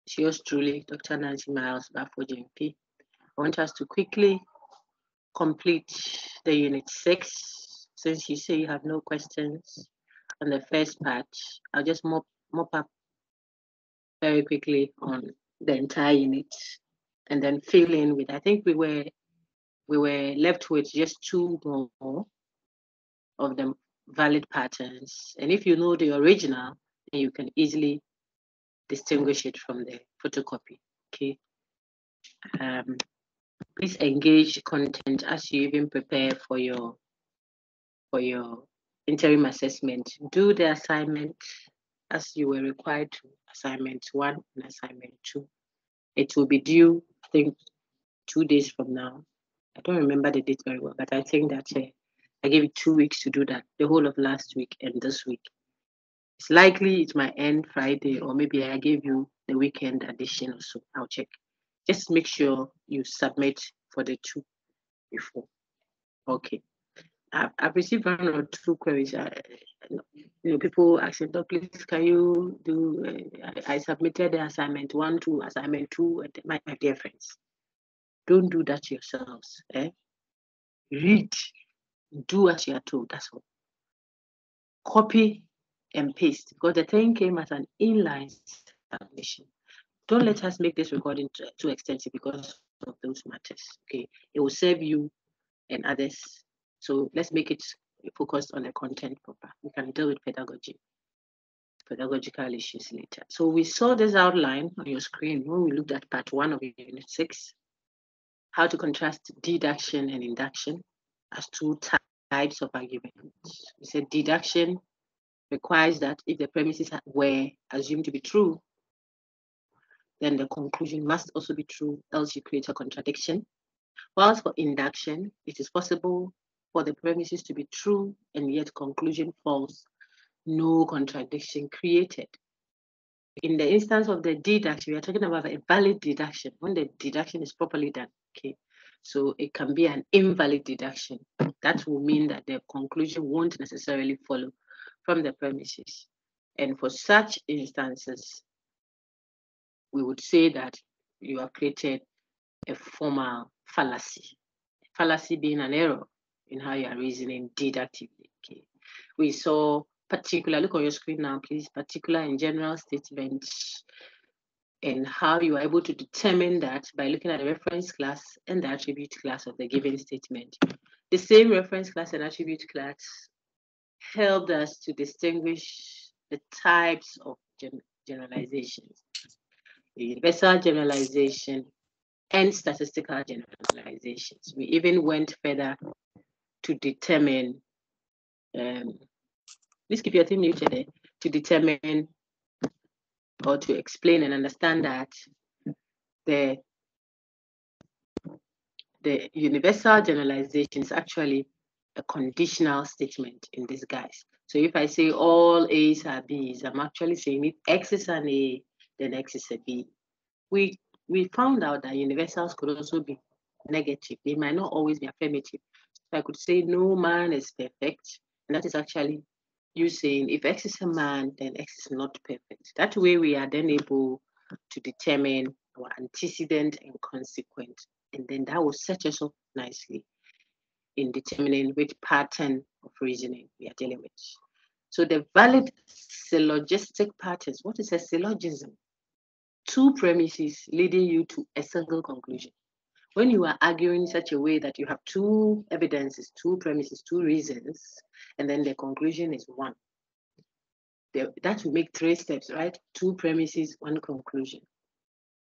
It's yours truly, Dr. Nancy Miles, Bafo GMP. I want us to quickly complete the unit 6. Since you say you have no questions on the first part, I'll just mop up very quickly on the entire unit and then fill in with, I think we were left with just 2 more of the valid patterns. And if you know the original, then you can easily distinguish it from the photocopy. Okay. Please engage content as you even prepare for your interim assessment. Do the assignment as you were required to, assignment 1 and assignment 2. It will be due, I think, 2 days from now. I don't remember the date very well, but I think that I gave it 2 weeks to do that, the whole of last week and this week. It's likely it might end Friday, or maybe I gave you the weekend edition or so. I'll check. Just make sure you submit for the 2 before. Okay. I've received 1 or 2 queries. People asking, please, can you do? I submitted the assignment 1 to assignment 2. My dear friends, don't do that yourselves. Read, do as you are told. That's all. Copy and paste, because the thing came as an inline submission. Don't let us make this recording too extensive because of those matters. Okay, it will serve you and others. So let's make it focused on the content proper. We can deal with pedagogical issues later. So we saw this outline on your screen when we looked at part 1 of unit 6, how to contrast deduction and induction as 2 types of arguments. We said deduction requires that if the premises were assumed to be true, then the conclusion must also be true, else you create a contradiction. Whilst for induction, it is possible for the premises to be true and yet conclusion false, no contradiction created. In the instance of the deduction, we are talking about a valid deduction, when the deduction is properly done. Okay, so it can be an invalid deduction. That will mean that the conclusion won't necessarily follow from the premises. And for such instances, we would say that you have created a formal fallacy. Fallacy being an error in how you are reasoning deductively. Okay. We saw particular, look on your screen now, please, particular and general statements, and how you are able to determine that by looking at the reference class and the attribute class of the given statement. The same reference class and attribute class helped us to distinguish the types of generalizations, the universal generalization and statistical generalizations. We even went further to determine, please keep your thing muted, to determine or to explain and understand that the universal generalization is actually a conditional statement in disguise. So if I say all A's are B's, I'm actually saying if X is an A, then X is a B. We found out that universals could also be negative. They might not always be affirmative. So I could say no man is perfect, and that is actually you saying if X is a man, then X is not perfect. That way we are then able to determine our antecedent and consequent, and then that will set us up nicely in determining which pattern of reasoning we are dealing with. So the valid syllogistic patterns, what is a syllogism? 2 premises leading you to a single conclusion. When you are arguing in such a way that you have 2 evidences, 2 premises, 2 reasons, and then the conclusion is 1. That will make 3 steps, right? 2 premises, 1 conclusion.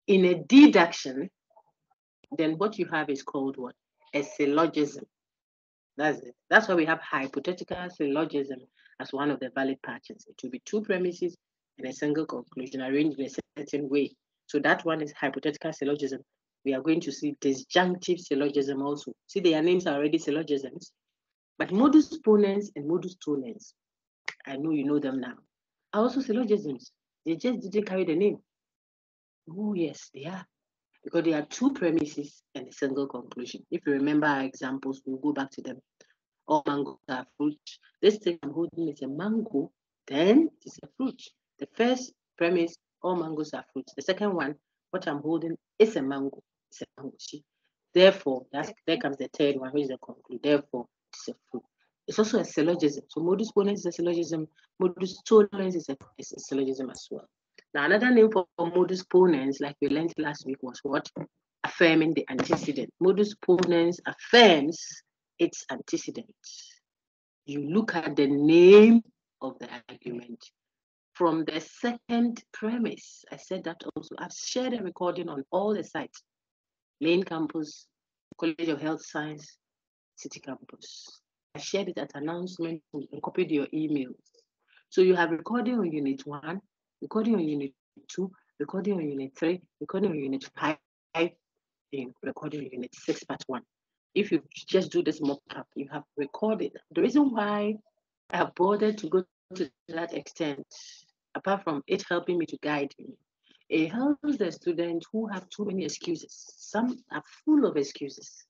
In a deduction, then what you have is called what? A syllogism. That's it. That's why we have hypothetical syllogism as one of the valid patterns. It will be 2 premises and a single conclusion arranged in a certain way. So that one is hypothetical syllogism. We are going to see disjunctive syllogism also. See, their names are already syllogisms. But modus ponens and modus tollens, I know you know them now, are also syllogisms. They just didn't carry the name. Oh, yes, they are. Because they are 2 premises and a single conclusion. If you remember our examples, we'll go back to them. All mangoes are fruit. This thing I'm holding is a mango, then it's a fruit. The first premise All mangoes are fruits. The second one, what I'm holding is a mango. It's a mango. See? Therefore, there comes the third one, which is the conclude. Therefore, it's a fruit. It's also a syllogism. So modus ponens is a syllogism. Modus tollens is a syllogism as well. Now, another name for modus ponens, like we learned last week, was what? Affirming the antecedent. Modus ponens affirms its antecedent. You look at the name of the argument. From the second premise, I said that also. I've shared a recording on all the sites. Main campus, College of Health Science, City Campus. I shared it at announcement and copied your emails. So you have recording on Unit 1, recording on Unit 2, recording on Unit 3, recording on Unit 5, and recording on Unit 6, Part 1. If you just do this mock-up, you have recorded. The reason why I have bothered to go to that extent, apart from it helping me to guide me, it helps the students who have too many excuses. Some are full of excuses.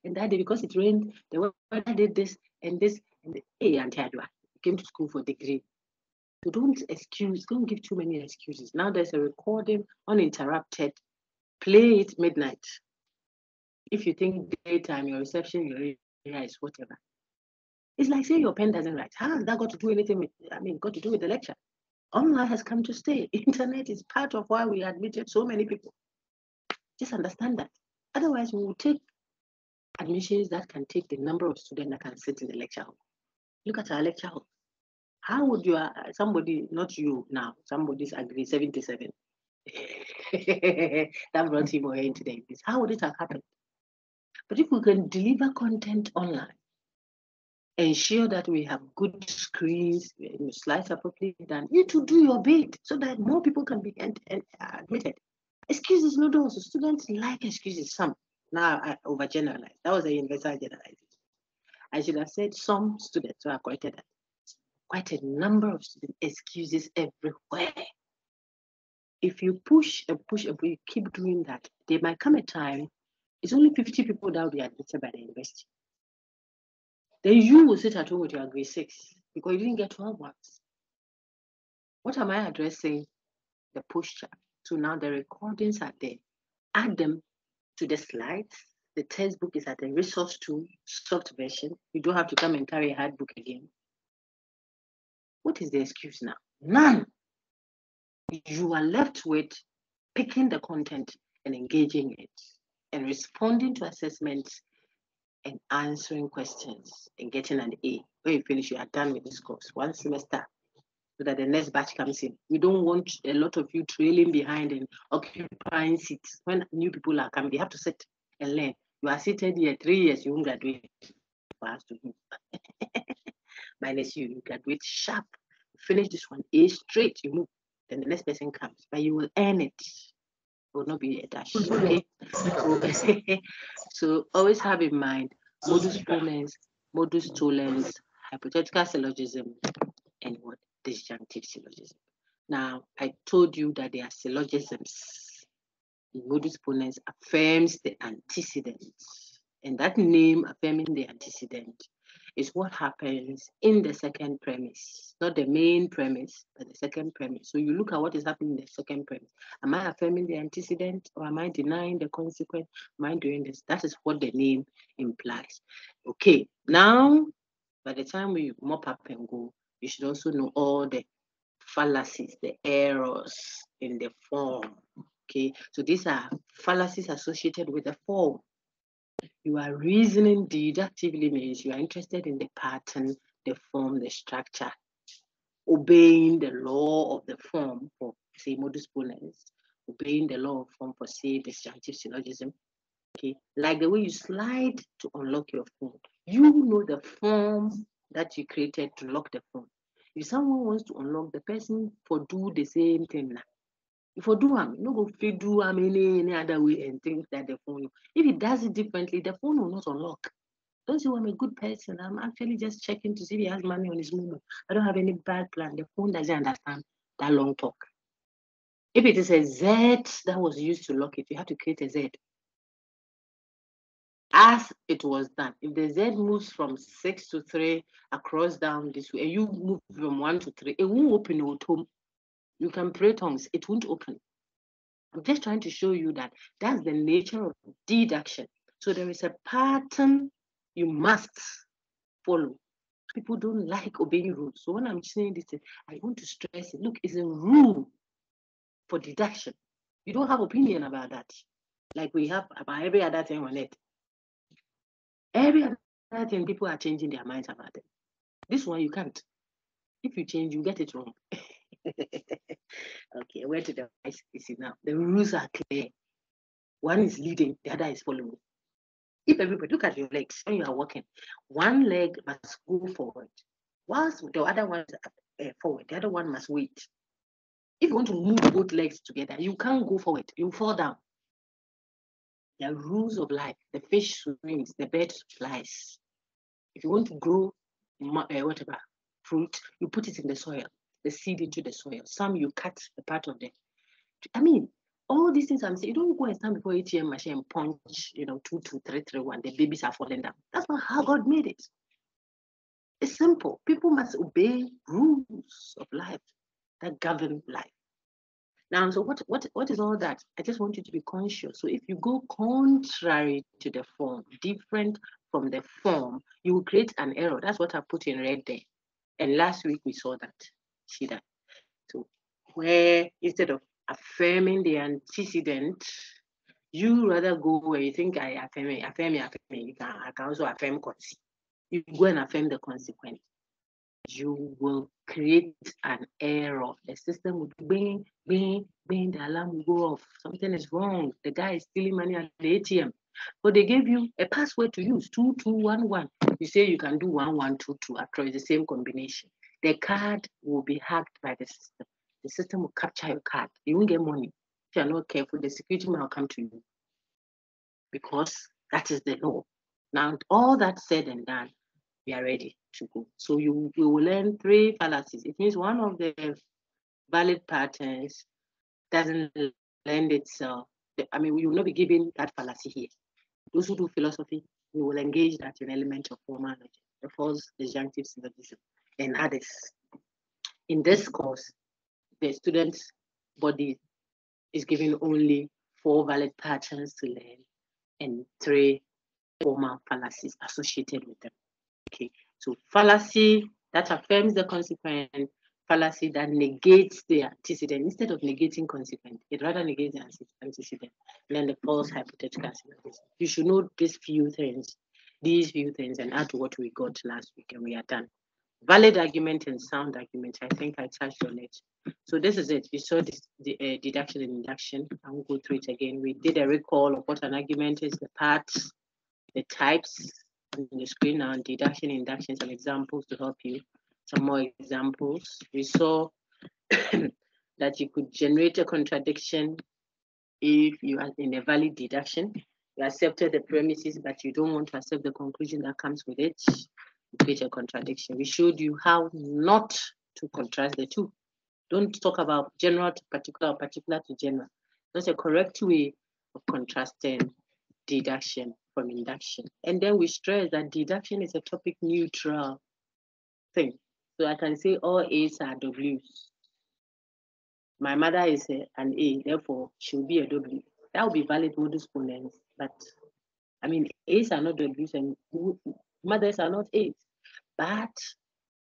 And that day, because it rained, the weather did this and this, and came to school for degree. So don't give too many excuses. Now there's a recording uninterrupted. Play it midnight. If you think daytime, your reception, your area is whatever. It's like saying your pen doesn't write. How has that got to do anything with, got to do with the lecture? Online has come to stay. Internet is part of why we admitted so many people. Just understand that. Otherwise, we will take admissions that can take the number of students that can sit in the lecture hall. Look at our lecture hall. How would you, somebody, not you now, somebody's agree 77. That brought him or her into the English. How would it have happened? But if we can deliver content online, ensure that we have good screens, slides appropriately done, you to do your bit so that more people can be admitted. Excuses, no those. Students like excuses, some. Now I overgeneralize. That was a universal generalization. I should have said some students, so I corrected that. Quite a number of students, excuses everywhere. If you push and push and you keep doing that, there might come a time, it's only 50 people that will be admitted by the university. Then you will sit at home with your grade 6 because you didn't get 12 marks. What am I addressing? The posture. So now the recordings are there. Add them to the slides. The textbook is at the resource tool, soft version. You don't have to come and carry a hard book again. What is the excuse now? None. You are left with picking the content and engaging it and responding to assessments and answering questions and getting an A. When you finish, you are done with this course. One semester, so that the next batch comes in. We don't want a lot of you trailing behind and occupying seats. When new people are coming, they have to sit and learn. You are seated here 3 years, you won't graduate. Minus you graduate sharp. Finish this one, A straight, you move. Then the next person comes, but you will earn it. It will not be a dash. Okay. So always have in mind modus ponens, modus tollens, hypothetical syllogism, and what? Disjunctive syllogism. Now, I told you that they are syllogisms. The modus ponens affirms the antecedent. And that name, affirming the antecedent, is what happens in the second premise, not the main premise, but the second premise. So you look at what is happening in the second premise. Am I affirming the antecedent or am I denying the consequence? Am I doing this? That is what the name implies. Okay, now, by the time we mop up and go, you should also know all the fallacies, the errors in the form. Okay, so these are fallacies associated with the form. You are reasoning deductively means you are interested in the pattern, the form, the structure, obeying the law of the form for, say, modus ponens, obeying the law of form for, say, disjunctive syllogism. Okay, like the way you slide to unlock your phone. You know the form that you created to lock the phone. If someone wants to unlock, the person for do the same thing now. If you do no go fit do any other way and think that the phone. If he does it differently, the phone will not unlock. Don't say, I'm a good person. I'm actually just checking to see if he has money on his mobile. I don't have any bad plan. The phone doesn't understand that long talk. If it is a Z that was used to lock it, you have to create a Z. As it was done. If the Z moves from 6 to 3 across down this way, and you move from 1 to 3, it won't open your home. You can pray tongues, it won't open. I'm just trying to show you that that's the nature of deduction. So there is a pattern you must follow. People don't like obeying rules. So when I'm saying this, I want to stress it. Look, it's a rule for deduction. You don't have opinion about that, like we have about every other thing on it. Every other thing, people are changing their minds about it. This one, you can't. If you change, you get it wrong. Okay, where to the vice is it now? The rules are clear. One is leading, the other is following. If everybody look at your legs when you are walking, one leg must go forward, whilst the other one is forward. The other one must wait. If you want to move both legs together, you can't go forward. You fall down. There are rules of life. The fish swims, the bird flies. If you want to grow whatever fruit, you put it in the soil, the seed into the soil. Some you cut the part of the. I mean, all these things I'm saying, you don't go and stand before ATM machine and punch, 22331. The babies are falling down. That's not how God made it. It's simple. People must obey rules of life that govern life. Now, so what is all that? I just want you to be conscious. So if you go contrary to the form, different from the form, you will create an error. That's what I put in red there. And last week we saw that. See that? So where instead of affirming the antecedent, you rather go where you think I affirm. I can also affirm consequence. You go and affirm the consequence. You will create an error. The system will bing, bing, bing, the alarm will go off. Something is wrong. The guy is stealing money at the ATM. But they gave you a password to use, 2211. You say you can do 1122 after it's the same combination. The card will be hacked by the system. The system will capture your card. You won't get money. If you're not careful, the security man will come to you because that is the law. Now, all that said and done, we are ready to go. So you will learn 3 fallacies. It means one of the valid patterns doesn't lend itself. I mean, we will not be given that fallacy here. Those who do philosophy, we will engage that in element of formal logic, the false disjunctive syllogism, and others. In this course, the student's body is given only 4 valid patterns to learn and 3 formal fallacies associated with them. Okay, so fallacy that affirms the consequent, fallacy that negates the antecedent. Instead of negating consequent, it rather negates the antecedent. And then the false hypothetical. You should know these few things, and add to what we got last week, and we are done. Valid argument and sound argument. I think I touched on it. So this is it. You saw this, the deduction and induction. I won't go through it again. We did a recall of what an argument is, the parts, the types on the screen now, deduction, induction, some examples to help you. Some more examples. We saw that you could generate a contradiction if you are in a valid deduction. You accepted the premises, but you don't want to accept the conclusion that comes with it. You create a contradiction. We showed you how not to contrast the two. Don't talk about general to particular or particular to general. That's a correct way of contrasting deduction from induction. And then we stress that deduction is a topic neutral thing. So I can say all A's are W's. My mother is an A, therefore she'll be a W. That would be valid modus ponens. But I mean, A's are not W's and mothers are not A's. But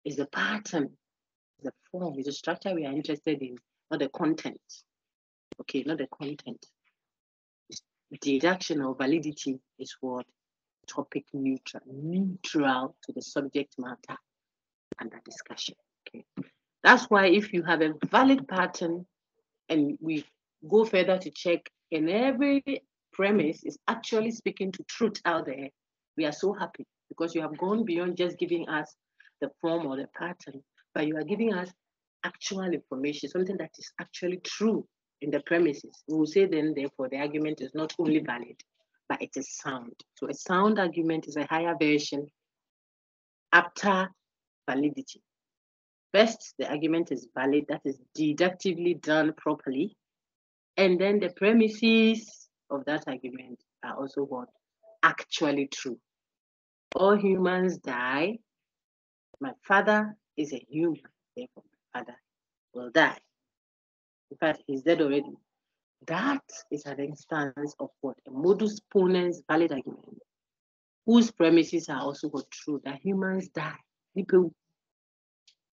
it's the pattern, the form, it's the structure we are interested in, not the content. Okay, not the content. Deduction or validity is what? Topic neutral to the subject matter under discussion. Okay, that's why if you have a valid pattern, and we go further to check, and every premise is actually speaking to truth out there, we are so happy because you have gone beyond just giving us the form or the pattern, but you are giving us actual information, something that is actually true in the premises. We will say then, therefore, the argument is not only valid, but it is sound. So a sound argument is a higher version after validity. First, the argument is valid, that is deductively done properly. And then the premises of that argument are also what? Actually true. All humans die. My father is a human, therefore my father will die. In fact, he's dead already. That is an instance of what? A modus ponens valid argument, whose premises are also true, that humans die. People,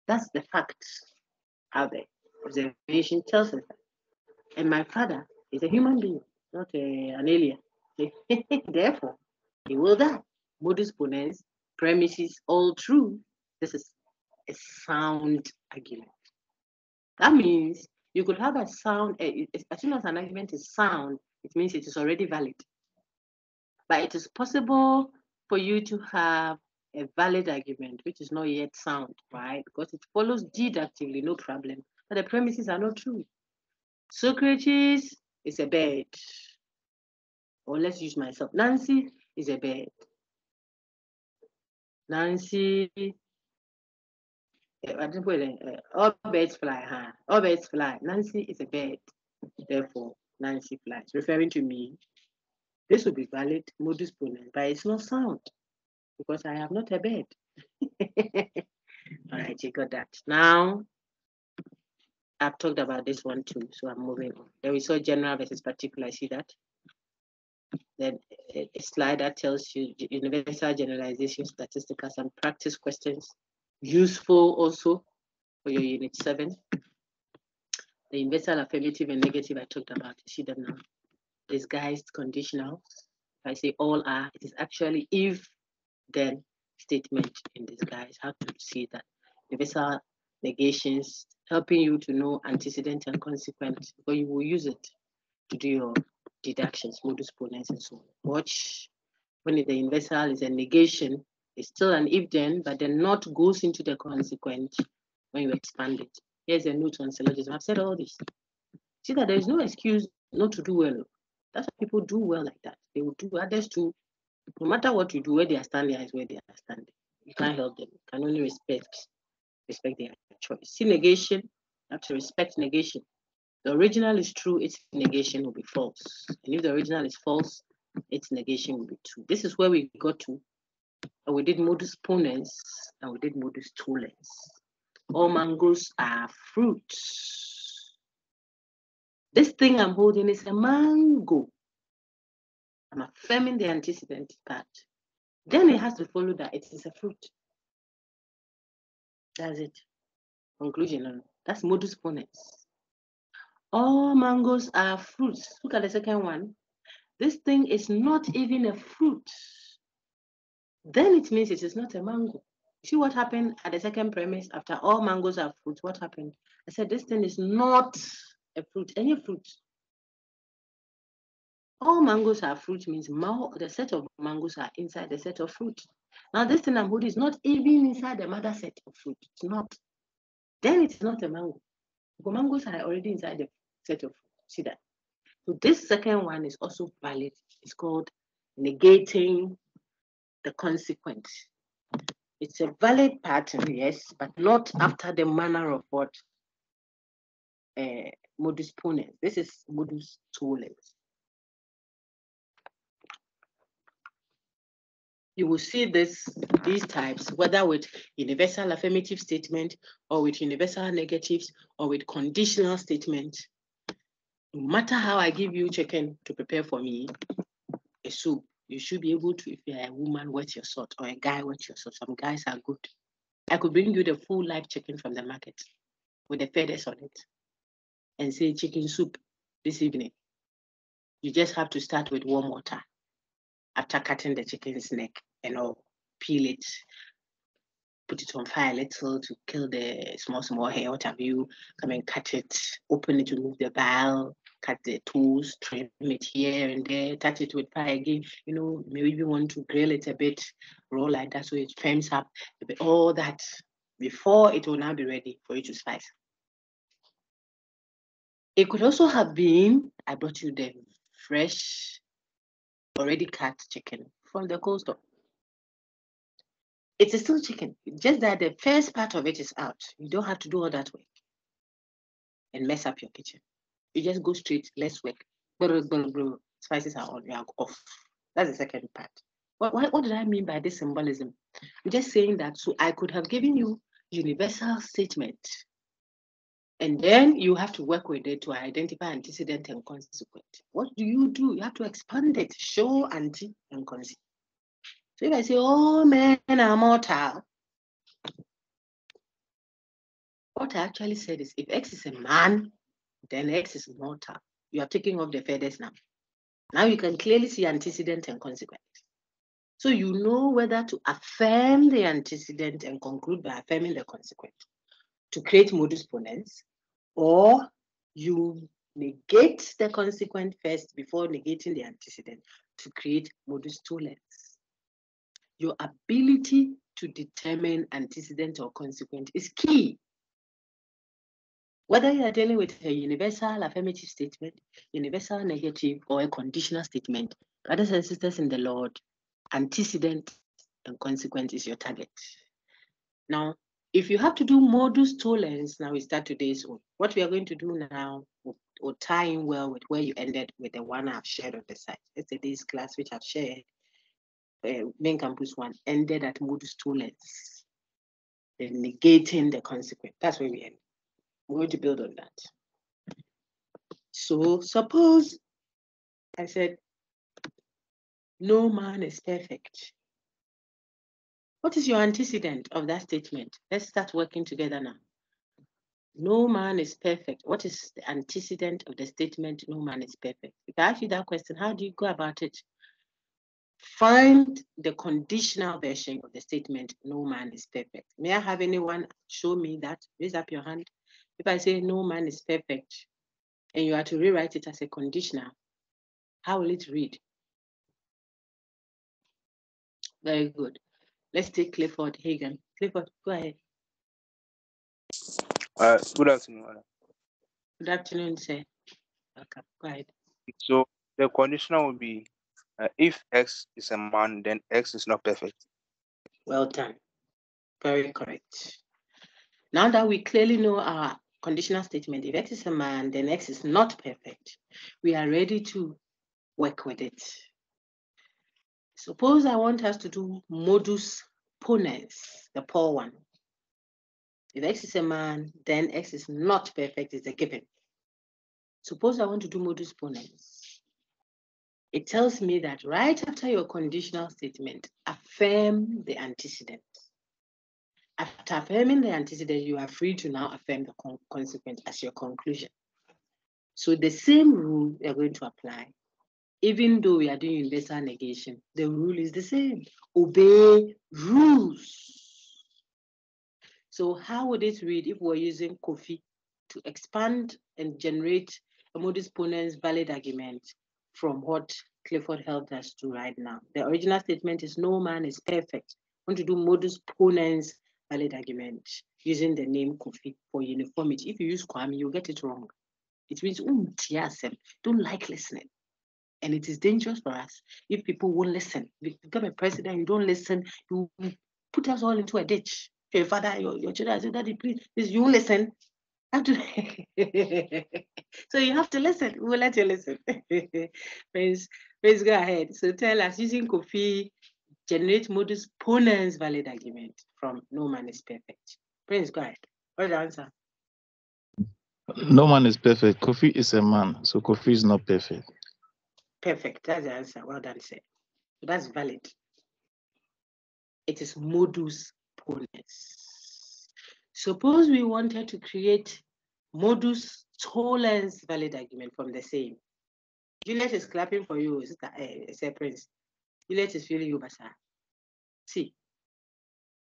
that's the fact out there. Observation tells us that. And my father is a human being, not an alien. Therefore, he will die. Modus ponens, premises, all true. This is a sound argument. That means you could have a sound, as soon as an argument is sound, it means it is already valid. But it is possible for you to have a valid argument which is not yet sound, right? Because it follows deductively, no problem. But the premises are not true. Socrates is a bird. Or let's use myself. Nancy is a bird. Nancy, I didn't put it, all birds fly, huh? All birds fly. Nancy is a bird. Therefore, Nancy flies. Referring to me, this would be valid modus ponens, but it's not sound because I am not a bird. All right, you got that. Now, I've talked about this one too, so I'm moving on. Then we saw general versus particular. I see that. Then a slide that tells you universal generalization, statistical, and practice questions. Useful also for your unit 7. The universal affirmative and negative I talked about. You see them now. Disguised conditional. If I say all are, it is actually if then statement in disguise. How to see that? Universal negations, helping you to know antecedent and consequent, but you will use it to do your deductions, modus ponens, and so on. Watch when the universal is a negation, it's still an if then, but the not goes into the consequent when you expand it. Here's a note on syllogism. I've said all this. See that there is no excuse not to do well. That's why people do well like that. They will do others too. No matter what you do, where they are standing is where they are standing. You can't help them. You can only respect their choice. See negation, you have to respect negation. The original is true, its negation will be false. And if the original is false, its negation will be true. This is where we got to. And we did modus ponens and we did modus tollens. All mangoes are fruits. This thing I'm holding is a mango. I'm affirming the antecedent part. Then it has to follow that it is a fruit. That's it. Conclusion. That's modus ponens. All mangoes are fruits. Look at the second one. This thing is not even a fruit. Then it means it is not a mango. See what happened at the second premise after all mangoes are fruits? What happened? I said this thing is not a fruit, any fruit. All mangoes are fruit means the set of mangoes are inside the set of fruit. Now this thing I'm holding is not even inside the mother set of fruit. It's not. Then it's not a mango. Because mangoes are already inside the set of fruit. See that? So this second one is also valid. It's called negating the consequent. It's a valid pattern, yes, but not after the manner of what modus ponens. This is modus tollens. You will see these types, whether with universal affirmative statement or with universal negatives or with conditional statement. No matter how I give you chicken to prepare for me, a soup, you should be able to, if you're a woman, wet your salt, or a guy, wet your salt. Some guys are good. I could bring you the full live chicken from the market with the feathers on it and say chicken soup this evening. You just have to start with warm water after cutting the chicken's neck and all, peel it, put it on fire a little to kill the small hair, what have you, come and cut it, open it, remove the bile, cut the toes, trim it here and there, touch it with fire again, maybe you want to grill it a bit, roll like that so it firms up, all that before it will now be ready for you to spice. It could also have been, I brought you the fresh, already cut chicken from the cold store. It is still chicken, just that the first part of it is out. You don't have to do all that work and mess up your kitchen. You just go straight, less work. Spices are on, you are off. That's the second part. What did I mean by this symbolism? I'm just saying that so I could have given you universal statement And then you have to work with it to identify antecedent and consequent. What do? You have to expand it, show ante and consequent. So if I say all men are mortal, what I actually said is if X is a man, then X is mortal. You are taking off the feathers now. Now you can clearly see antecedent and consequent. So you know whether to affirm the antecedent and conclude by affirming the consequent to create modus ponens, or you negate the consequent first before negating the antecedent to create modus tollens. Your ability to determine antecedent or consequent is key. Whether you are dealing with a universal affirmative statement, universal negative, or a conditional statement, brothers and sisters in the Lord, antecedent and consequent is your target. Now, if you have to do modus tollens, now we start today's one. What we are going to do now will tie in well with where you ended with the one I've shared on the site. Yesterday's class, which I've shared, main campus one, ended at modus tollens, then negating the consequent. That's where we end. We're going to build on that. So suppose I said, no man is perfect. What is your antecedent of that statement? Let's start working together now. No man is perfect. What is the antecedent of the statement, no man is perfect? If I ask you that question, how do you go about it? Find the conditional version of the statement, no man is perfect. May I have anyone show me that? Raise up your hand. If I say no man is perfect, and you are to rewrite it as a conditional, how will it read? Very good. Let's take Clifford Hagan. Clifford, go ahead. Good afternoon. Good afternoon, sir. Welcome. Go ahead. So the conditional will be if X is a man, then X is not perfect. Well done. Very correct. Now that we clearly know our conditional statement, if X is a man, then X is not perfect, we are ready to work with it. Suppose I want us to do modus ponens, the poor one. If X is a man, then X is not perfect, is a given. Suppose I want to do modus ponens. It tells me that right after your conditional statement, affirm the antecedent. After affirming the antecedent, you are free to now affirm the consequent as your conclusion. So the same rule we are going to apply. Even though we are doing universal negation, the rule is the same. Obey rules. So how would it read if we're using Kofi to expand and generate a modus ponens valid argument from what Clifford helped us to right now? The original statement is no man is perfect. I want to do modus ponens valid argument using the name Kofi for uniformity. If you use Kwame, you'll get it wrong. It means don't like listening. And it is dangerous for us if people won't listen. If you become a president, you don't listen, you put us all into a ditch. Your father, your children say, Daddy, please, you won't listen. So you have to listen. We will let you listen. Please go ahead. So tell us, using Kofi, generate modus ponens valid argument from no man is perfect. Prince, go ahead. What's the answer? No man is perfect. Kofi is a man, so Kofi is not perfect. Perfect. That's the answer. Well done, sir. So that's valid. It is modus ponens. Suppose we wanted to create modus tollens valid argument from the same. Juliet is clapping for you, Sir Prince. Juliet is feeling you, Basa. See,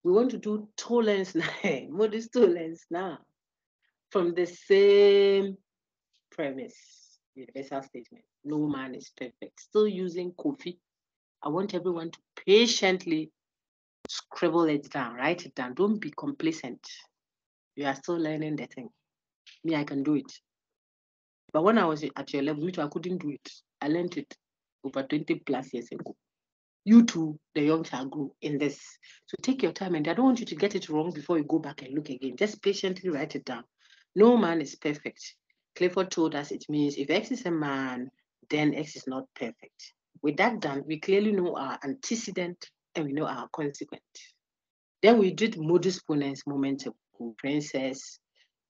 we want to do tollens now, modus tollens now, from the same premise, universal statement. No man is perfect. Still using Kofi. I want everyone to patiently scribble it down, write it down. Don't be complacent. You are still learning the thing. Me, I can do it. But when I was at your level, I couldn't do it. I learned it over 20 plus years ago. You too, the young shall grow in this. So take your time, and I don't want you to get it wrong before you go back and look again. Just patiently write it down. No man is perfect. Clifford told us it means if X is a man, then X is not perfect. With that done, we clearly know our antecedent and we know our consequent. Then we did modus ponens moment ago, Princess.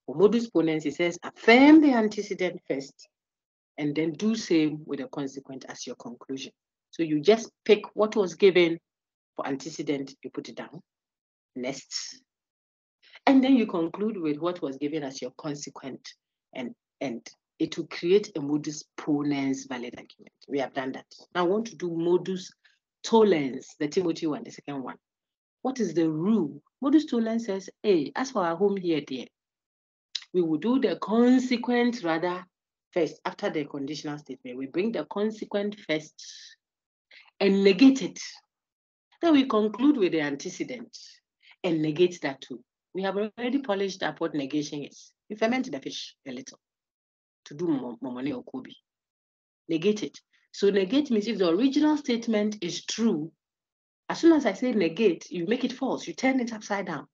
For modus ponens, it says affirm the antecedent first and then do same with the consequent as your conclusion. So you just pick what was given for antecedent, you put it down, next, and then you conclude with what was given as your consequent, and it will create a modus ponens valid argument. We have done that. Now I want to do modus tollens, the Timothy one, the second one. What is the rule? Modus tollens says, hey, as for our home here, dear, we will do the consequent rather first after the conditional statement. We bring the consequent first and negate it. Then we conclude with the antecedent and negate that too. We have already polished up what negation is. We ferment the fish a little to do momone or kobe. Negate it. So negate means if the original statement is true, as soon as I say negate, you make it false. You turn it upside down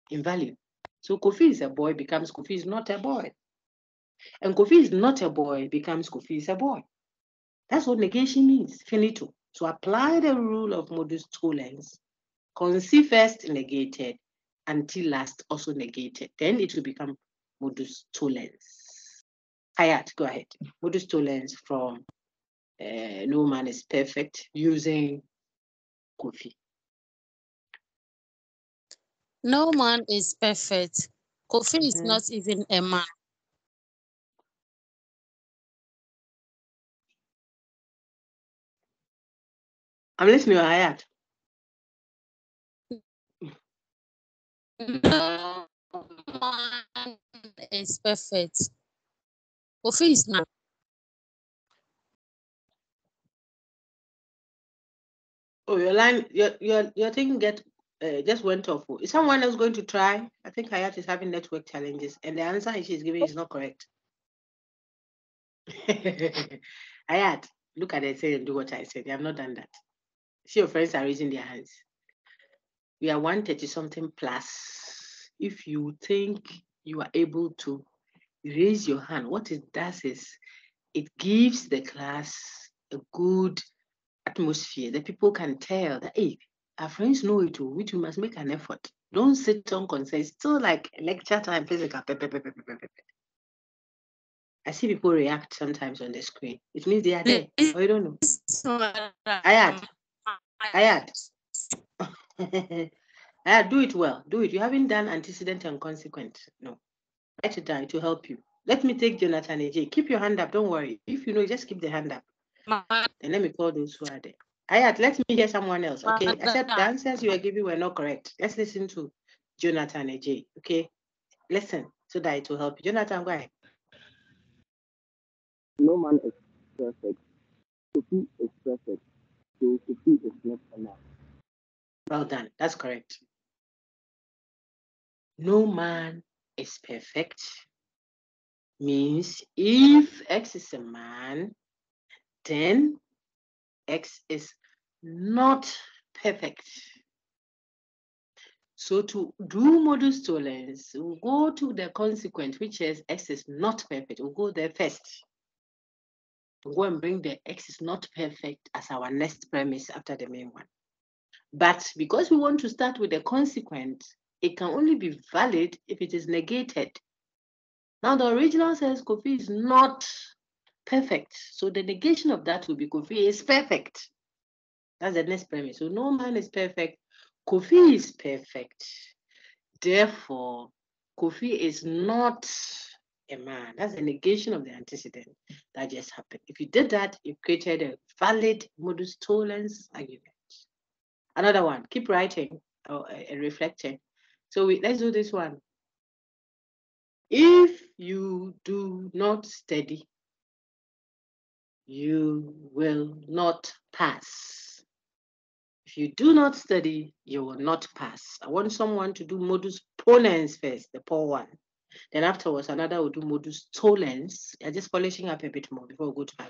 in value. So Kofi is a boy becomes Kofi is not a boy. And Kofi is not a boy becomes Kofi is a boy. That's what negation means. Finito. So apply the rule of modus tollens. Conceive first negated until last also negated. Then it will become modus tollens. Hayat, go ahead. Modus tollens from no man is perfect using Kofi. No man is perfect. Kofi is not even a man. I'm listening to Hayat. No man is perfect. Kofi is not. Oh, your line, your thing just went off. Is someone else going to try? I think Hayat is having network challenges, and the answer she's giving is not correct. Hayat, look at it, say and do what I said. You have not done that. See, your friends are raising their hands. We are 130 something plus. If you think you are able to raise your hand, what it does is it gives the class a good atmosphere that people can tell that, hey, our friends know it too, which we must make an effort. Don't sit on concern. It's still like lecture time, physical. I see people react sometimes on the screen. It means they are there. Or you don't know. Ayat. Ayat, do it well. Do it. You haven't done antecedent and consequent. No. Write it down. It will help you. Let me take Jonathan AJ. Keep your hand up. Don't worry. If you know, just keep the hand up. And let me call those who are there. Ayat, let me hear someone else. Okay. I said the answers you were giving were not correct. Let's listen to Jonathan AJ. Okay. Listen so that it will help you. Jonathan, go ahead. No man is perfect. Kofi is perfect. So Kofi is not a man. Well done. That's correct. No man is perfect means if X is a man, then X is not perfect. So to do modus tollens, we'll go to the consequent, which is X is not perfect. We'll go there first. We'll go and bring the X is not perfect as our next premise after the main one. But because we want to start with the consequent, it can only be valid if it is negated. Now the original says Kofi is not perfect. So the negation of that will be Kofi is perfect. That's the next premise. So no man is perfect. Kofi is perfect. Therefore, Kofi is not a man. That's the negation of the antecedent that just happened. If you did that, you created a valid modus tollens argument. Another one, keep writing or reflecting. So let's do this one. If you do not study, you will not pass. If you do not study, you will not pass. I want someone to do modus ponens first, the poor one. Then afterwards, another will do modus tollens. I'm just polishing up a bit more before we go to my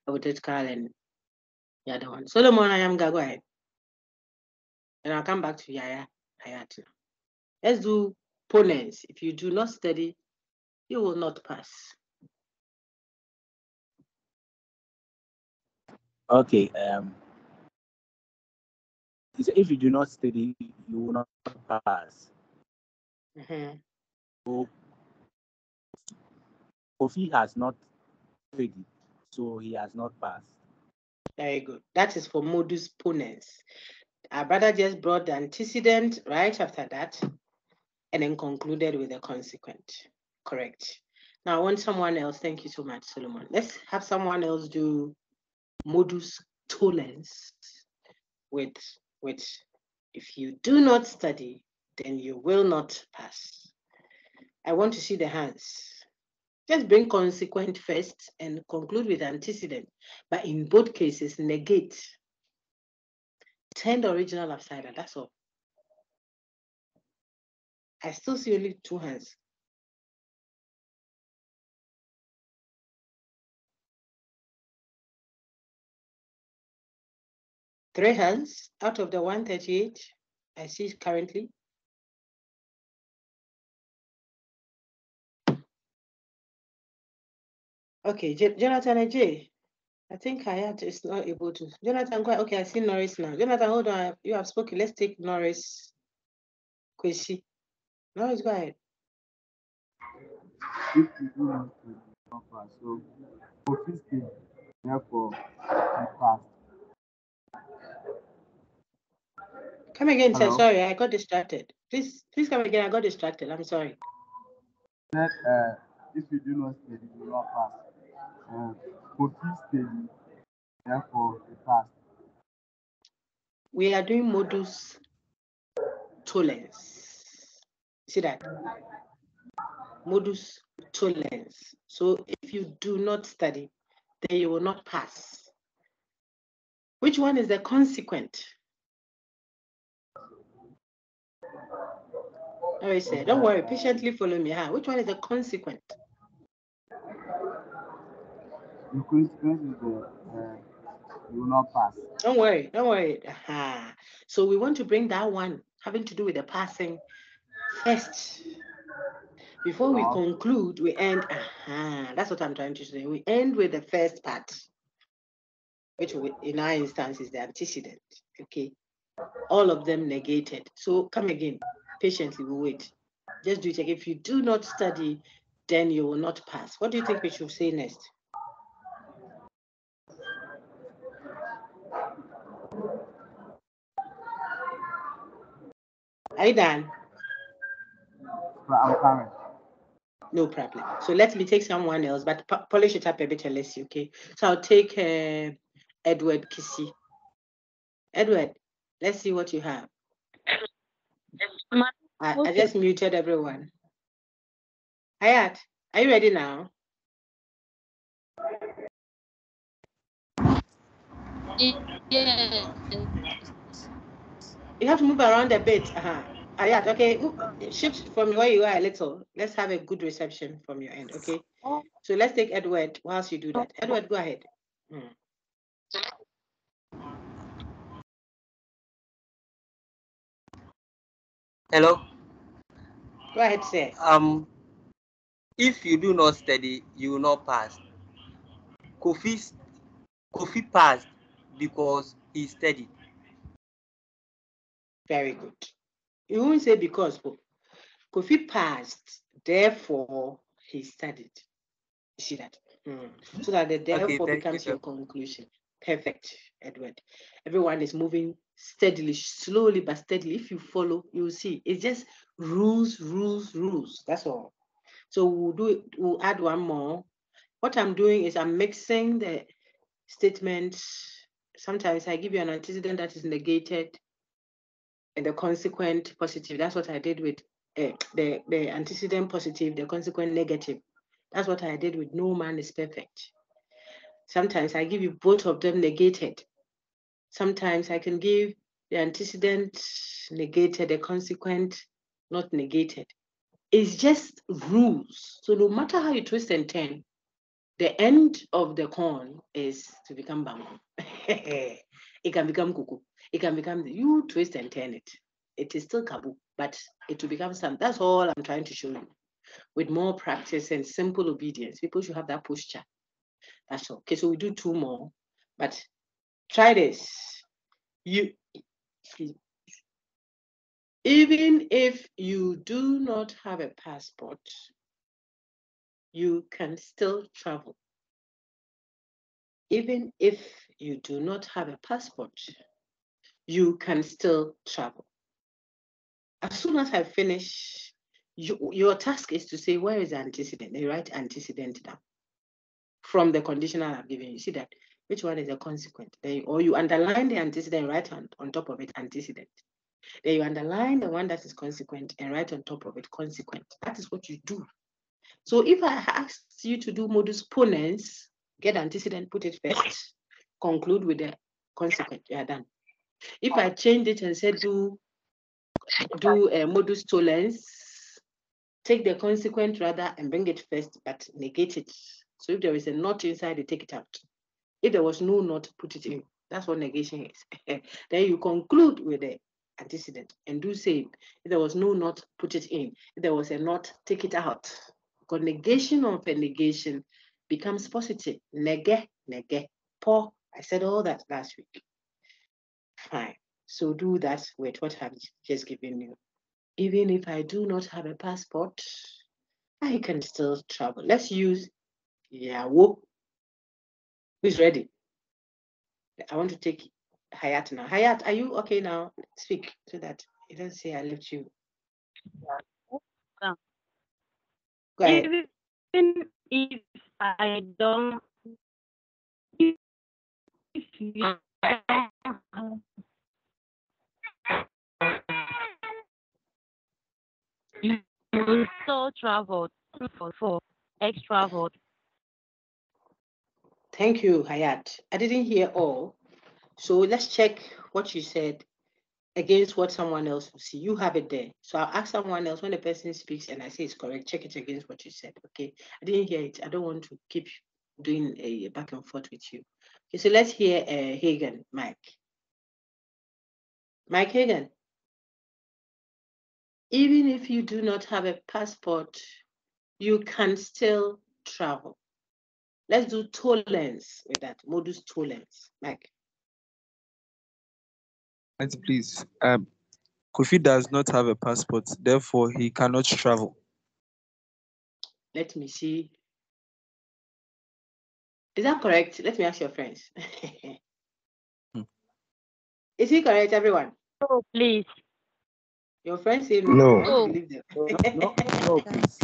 hypothetical and the other one. Solomon, I am going to go ahead. And I'll come back to Yaya Hayat. Let's do ponens. If you do not study, you will not pass. Okay. So if you do not study, you will not pass. Mm-hmm. So Kofi has not studied, so he has not passed. Very good. That is for modus ponens. Our brother just brought the antecedent right after that and then concluded with the consequent. Correct. Now I want someone else. Thank you so much, Solomon. Let's have someone else do modus tollens with if you do not study, then you will not pass. I want to see the hands. Just bring consequent first and conclude with antecedent. But in both cases, negate. Turn the original upside down. That's all. I still see only 2 hands. Three hands out of the 138 I see currently. Okay, Jonathan Ajay. I think Hayat is not able to. Jonathan, okay, I see Norris now. Jonathan, hold on. You have spoken. Let's take Norris. Kwesi. Norris, go ahead. If you do not study, you will not pass. So Kofi studied, therefore he passed. Come again, sir. Hello? Sorry, I got distracted. Please come again. I got distracted. I'm sorry. Said if you do not study, you will not pass. Kofi studied, therefore he passed. We are doing modus tollens. See that? Modus tollens. So if you do not study, then you will not pass. Which one is the consequent? Oh, I said, don't worry, patiently follow me. Which one is the consequent? The consequence is that you will not pass. Don't worry. So we want to bring that one having to do with the passing first. Before we conclude, we end. That's what I'm trying to say. We end with the first part, which in our instance is the antecedent. Okay. All of them negated. So come again. Patiently, we'll wait. Just do it again. If you do not study, then you will not pass. What do you think we should say next? Are you done? I'm coming. No problem. So let me take someone else, but polish it up a bit and let's see, okay? So I'll take Edward Kissy. Edward, let's see what you have. I just muted everyone. Hayat, are you ready now? Yeah. You have to move around a bit. Hayat, okay, shift from where you are a little. Let's have a good reception from your end, okay? So let's take Edward whilst you do that. Edward, go ahead. Hello. Go ahead, sir. If you do not study, you will not pass. Kofi passed because he studied. Very good. You won't say because, but Kofi passed, therefore he studied. You see that? So that the therefore becomes your conclusion. Perfect, Edward. Everyone is moving steadily, slowly but steadily. If you follow, you'll see. It's just rules. That's all. So we'll add one more. What I'm doing is I'm mixing the statements. Sometimes I give you an antecedent that is negated and the consequent positive. That's what I did with the antecedent positive, the consequent negative. That's what I did with no man is perfect. Sometimes I give you both of them negated. Sometimes I can give the antecedent negated, the consequent not negated. It's just rules. So no matter how you twist and turn, the end of the corn is to become bamboo. It can become cuckoo. It can become, you twist and turn it. It is still kabu, but it will become something. That's all I'm trying to show you. With more practice and simple obedience, people should have that posture. That's all. Okay, so we do 2 more, but try this. Even if you do not have a passport, you can still travel. Even if you do not have a passport, you can still travel. As soon as I finish, your task is to say, where is the antecedent? They write antecedent down from the conditional I've given you. See that which one is a consequent? Then, or you underline the antecedent, write on top of it antecedent. Then you underline the one that is consequent and write on top of it consequent. That is what you do. So if I ask you to do modus ponens, get antecedent, put it first, conclude with the consequent, you are done. If I change it and say do modus tollens, take the consequent rather and bring it first, but negate it. So if there is a not inside, you take it out. If there was no not, put it in. That's what negation is. Then you conclude with the antecedent and do same. If there was no not, put it in. If there was a not, take it out. Because negation of a negation becomes positive. Nege, nege, po. I said all that last week. Fine. So do that with what I've just given you. Even if I do not have a passport, I can still travel. Let's use Yawo. Who's ready? I want to take Hayat now. Hayat, are you okay now? Speak so that you don't say I left you. Yeah. Go ahead. Even if I don't, if you you will still travel for X traveled. Thank you, Hayat. I didn't hear all. So let's check what you said against what someone else will see. You have it there. So I'll ask someone else when the person speaks and I say it's correct, check it against what you said. Okay. I didn't hear it. I don't want to keep doing a back and forth with you. Okay, so let's hear Hagen, Mike. Mike Hagen. Even if you do not have a passport, you can still travel. Let's do tollens with that, modus tollens. Mike. Please. Kofi does not have a passport, therefore he cannot travel. Let me see. Is that correct? Let me ask your friends. Is he correct, everyone? Oh, please. Your friends say no. No. I want to believe them. No, please.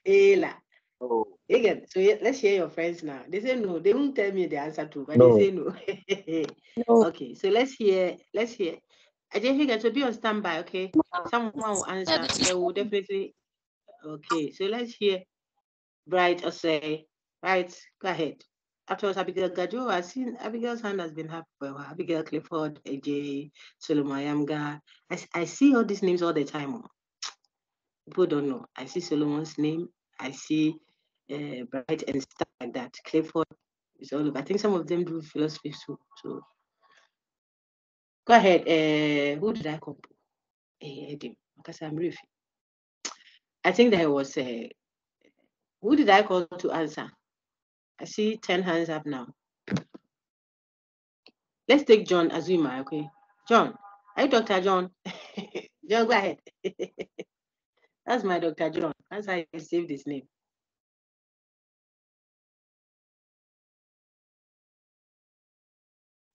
Ela. No. Again, so let's hear your friends now. They say no. They won't tell me the answer to, but No. they say no. No. Okay, so let's hear. Ajay Higan, so be on standby, okay? Someone will answer. They will definitely. Okay, so let's hear Bright or say. Right, go ahead. Afterwards, Abigail Gajo. I've seen Abigail's hand has been up for a while. Abigail Clifford, AJ, Solomon Yamga. I see all these names all the time. People don't know. I see Solomon's name. I see Bright and stuff like that. Clifford is all over. I think some of them do philosophy too. So go ahead. Who did I call? Edim, because I'm Rufi. I think there was who did I call to answer? I see 10 hands up now. Let's take John Azuma, okay? John, are you Dr. John? John, go ahead. That's my Dr. John. That's how I saved his name.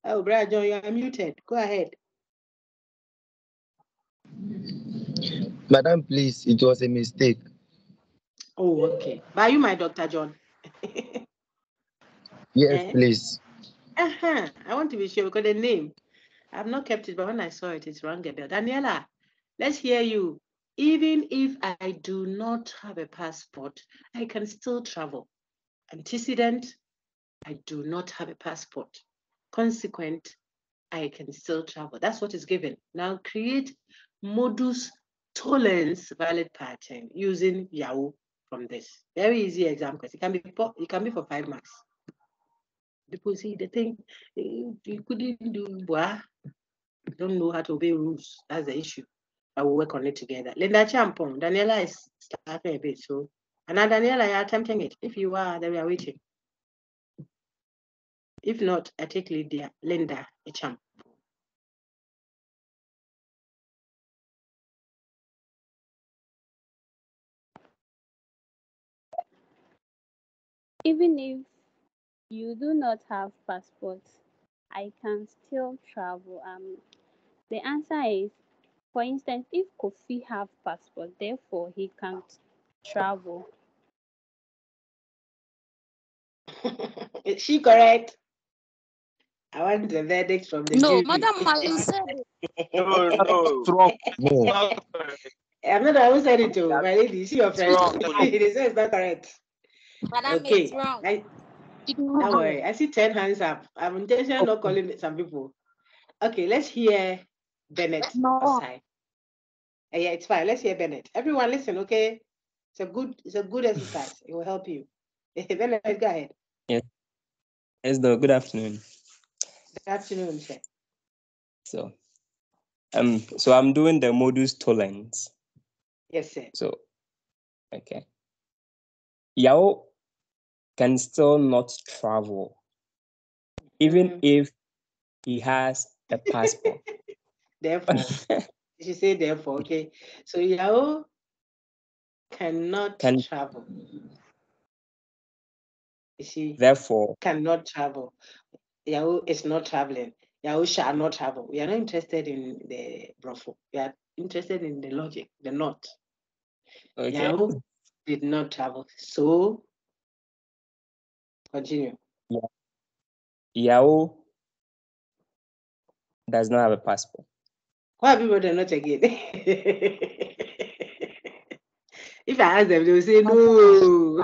Oh, Brother John, you are muted. Go ahead. Madam, please, it was a mistake. Oh, okay. But are you my Dr. John? Yes, please. I want to be sure because the name, I've not kept it, but when I saw it, it's rang a bell. Daniela, let's hear you. Even if I do not have a passport, I can still travel. Antecedent, I do not have a passport. Consequent, I can still travel. That's what is given. Now create modus tollens valid pattern using Yahoo from this. Very easy example. It can be for 5 marks. People see the thing you couldn't do. Don't know how to obey rules. That's the issue. I will work on it together. Linda Champon, Daniela is starting a bit. So, and now Daniela, you're attempting it. If you are, then we are waiting. If not, I take Linda a champ. Even if you do not have passport, I can still travel. The answer is, for instance, if Kofi have passport, therefore he can't travel. Is she correct? I want the verdict from the No, jury. Madam, you said it. No, no, It's wrong. it's No. not correct. I'm not the one who said it to That- my lady. Is she your It's friend? wrong. They say it's not correct. Madam, it's Okay. wrong. Don't worry. I see 10 hands up. I'm intentionally not calling some people. Okay, let's hear Bennett No. aside. Yeah, it's fine. Let's hear Bennett. Everyone listen, okay? It's a good exercise. It will help you. Bennett, go ahead. Yes, yes, though. Good afternoon. Good afternoon, sir. So, so I'm doing the modus tollens. Yes, sir. So, okay. Yao can still not travel, even if he has a passport. Therefore, you should say therefore, okay? So Yao cannot travel. You see, Therefore, cannot travel. Yao is not traveling. Yao shall not travel. We are not interested in the brofo. We are interested in the logic, the not. okay. Yao did not travel. So continue. Yeah. Yao does not have a passport. Why are people not again? If I ask them, they will say no.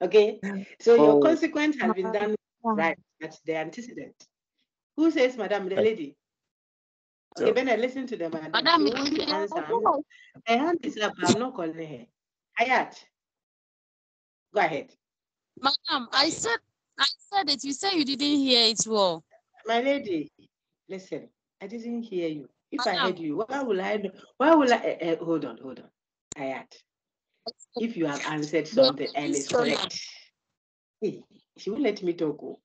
Okay, so your consequence has been done right. That's the antecedent. Who says, Madam, the lady? Okay, Bennett, listen to the madam. Madam, She wants to answer. Her hand is up. I'm not calling her. Hayat, go ahead. Madam, I said it. You said you didn't hear it well. My lady, listen. I didn't hear you. If I heard you, why will I know? Why will I? Hold on. Hayat, if you have answered something and it's correct, hey, she won't let me talk.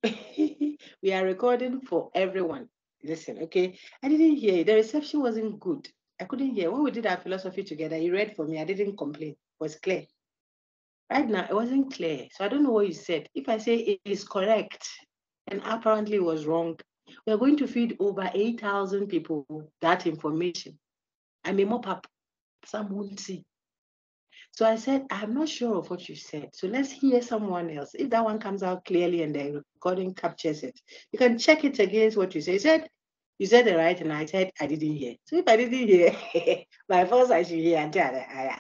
We are recording for everyone. Listen, okay? I didn't hear you. The reception wasn't good. I couldn't hear. When we did our philosophy together, you read for me. I didn't complain. It was clear. Right now, it wasn't clear. So I don't know what you said. If I say it is correct and apparently it was wrong, we're going to feed over 8,000 people that information. I may mop up. Some won't see. So I said, I'm not sure of what you said. So let's hear someone else. If that one comes out clearly and the recording captures it, you can check it against what you said. You said it right, and I said I didn't hear. So if I didn't hear, my first I should hear until I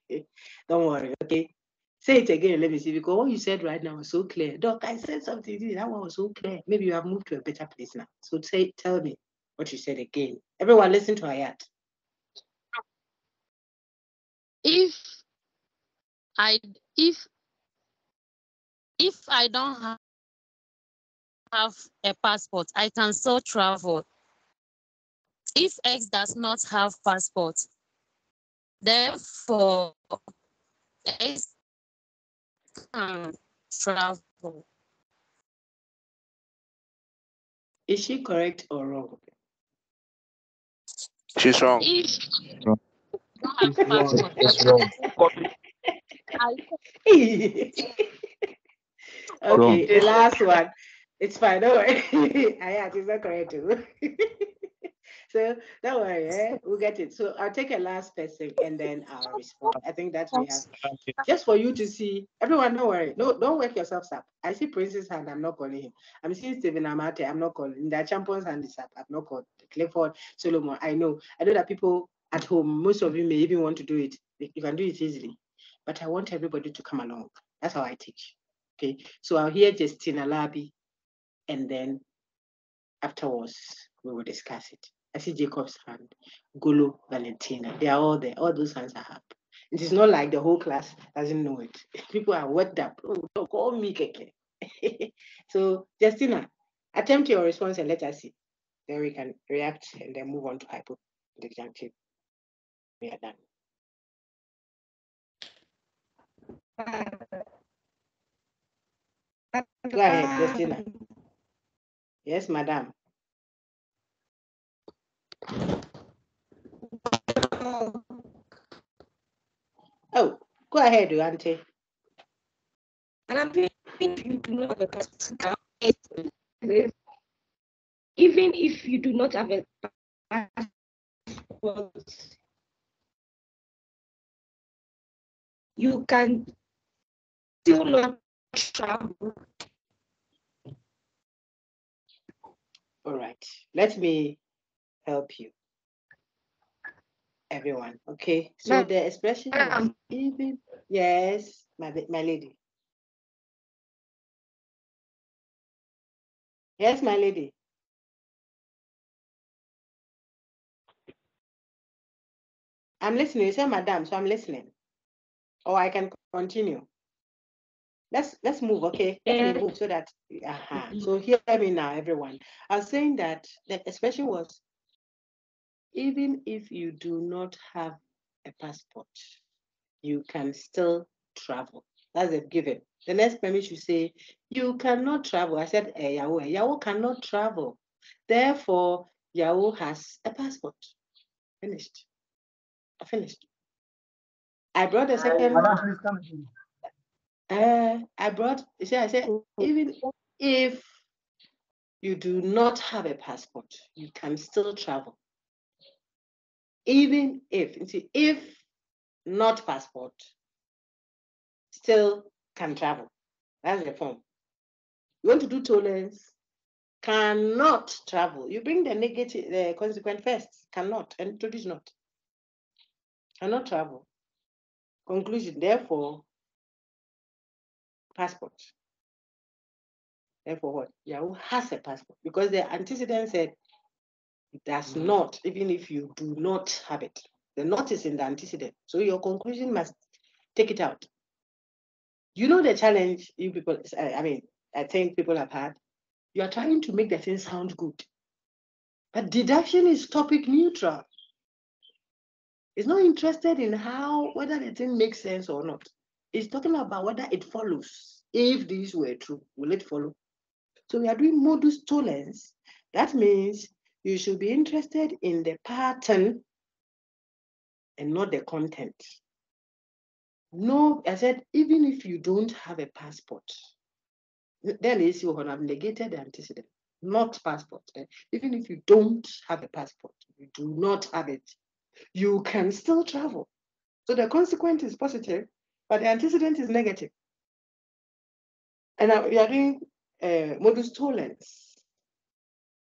had. Don't worry, okay? Say it again, let me see, because what you said right now was so clear. Doc, I said something, that one was so clear. Maybe you have moved to a better place now. So tell me what you said again. Everyone listen to Hayat. If I don't have a passport, I can still travel. If X does not have passport, therefore X can travel. Is she correct or wrong? She's wrong. If Wrong. don't have passport, It's wrong. Okay, the last one. It's fine, don't worry. Hayat is not correct too. So don't worry, we'll get it. So I'll take a last person and then I'll respond. I think that we have just for you to see. Everyone, don't worry. No, don't wake yourselves up. I see Prince's hand, I'm not calling him. I'm seeing Stephen Amate, I'm not calling. The champion's hand is up, I'm not calling. Clifford, Solomon, I know that people at home, most of you may even want to do it. You can do it easily. But I want everybody to come along. That's how I teach. Okay, so I'll hear Justina Labi, and then afterwards we will discuss it. I see Jacob's hand, Gulu, Valentina. They are all there. All those hands are up. It is not like the whole class doesn't know it. People are worked up. Oh, don't call me Keke. So, Justina, attempt your response and let us see. Then we can react and then move on to hypothetical. We are done. Go ahead, Justina. Yes, madam. Oh, go ahead, Auntie. And I'm doing if you do not have a passport, even if you do not have a passport, you can still not travel. All right, let me help you, everyone. Okay, so the expression was even, yes, my lady. Yes, my lady. I'm listening. You say, madam, so I'm listening. Or I can continue. Let's move, okay? Let me move so that, So hear me now, everyone. I was saying that the expression was, even if you do not have a passport, you can still travel. That's a given. The next premise you say, you cannot travel. I said, Yahoo cannot travel. Therefore, Yahoo has a passport. Finished. I finished. I brought a second. Madam, please come again. I said, even if you do not have a passport, you can still travel. Even if not passport, still can travel. That's the form. You want to do tolerance, cannot travel. You bring the negative, the consequent first, cannot, and introduce not. Cannot travel. Conclusion, therefore, passport. Therefore, what? Yahoo has a passport because the antecedent said it does not, even if you do not have it. The not is in the antecedent. So your conclusion must take it out. You know the challenge you people, I think people have had. You are trying to make the thing sound good. But deduction is topic neutral. It's not interested in whether the thing makes sense or not. It's talking about whether it follows. If these were true, will it follow? So we are doing modus tollens. That means you should be interested in the pattern and not the content. No, I said, even if you don't have a passport, then you will have negated the antecedent, not passport. Even if you don't have a passport, you do not have it, you can still travel. So the consequence is positive, but the antecedent is negative. And now we are doing modus tollens.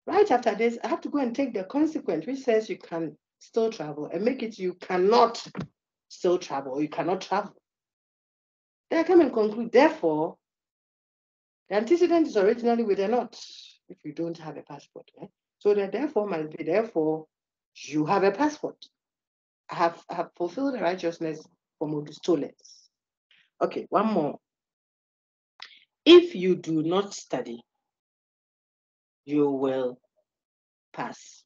Right after this, I have to go and take the consequence, which says you can still travel, and make it you cannot still travel, or you cannot travel. Then I come and conclude, therefore, the antecedent is originally with a not, if you don't have a passport. So the therefore must be, therefore, you have a passport. I have fulfilled the righteousness for modus tollens. Okay, one more. If you do not study, you will pass.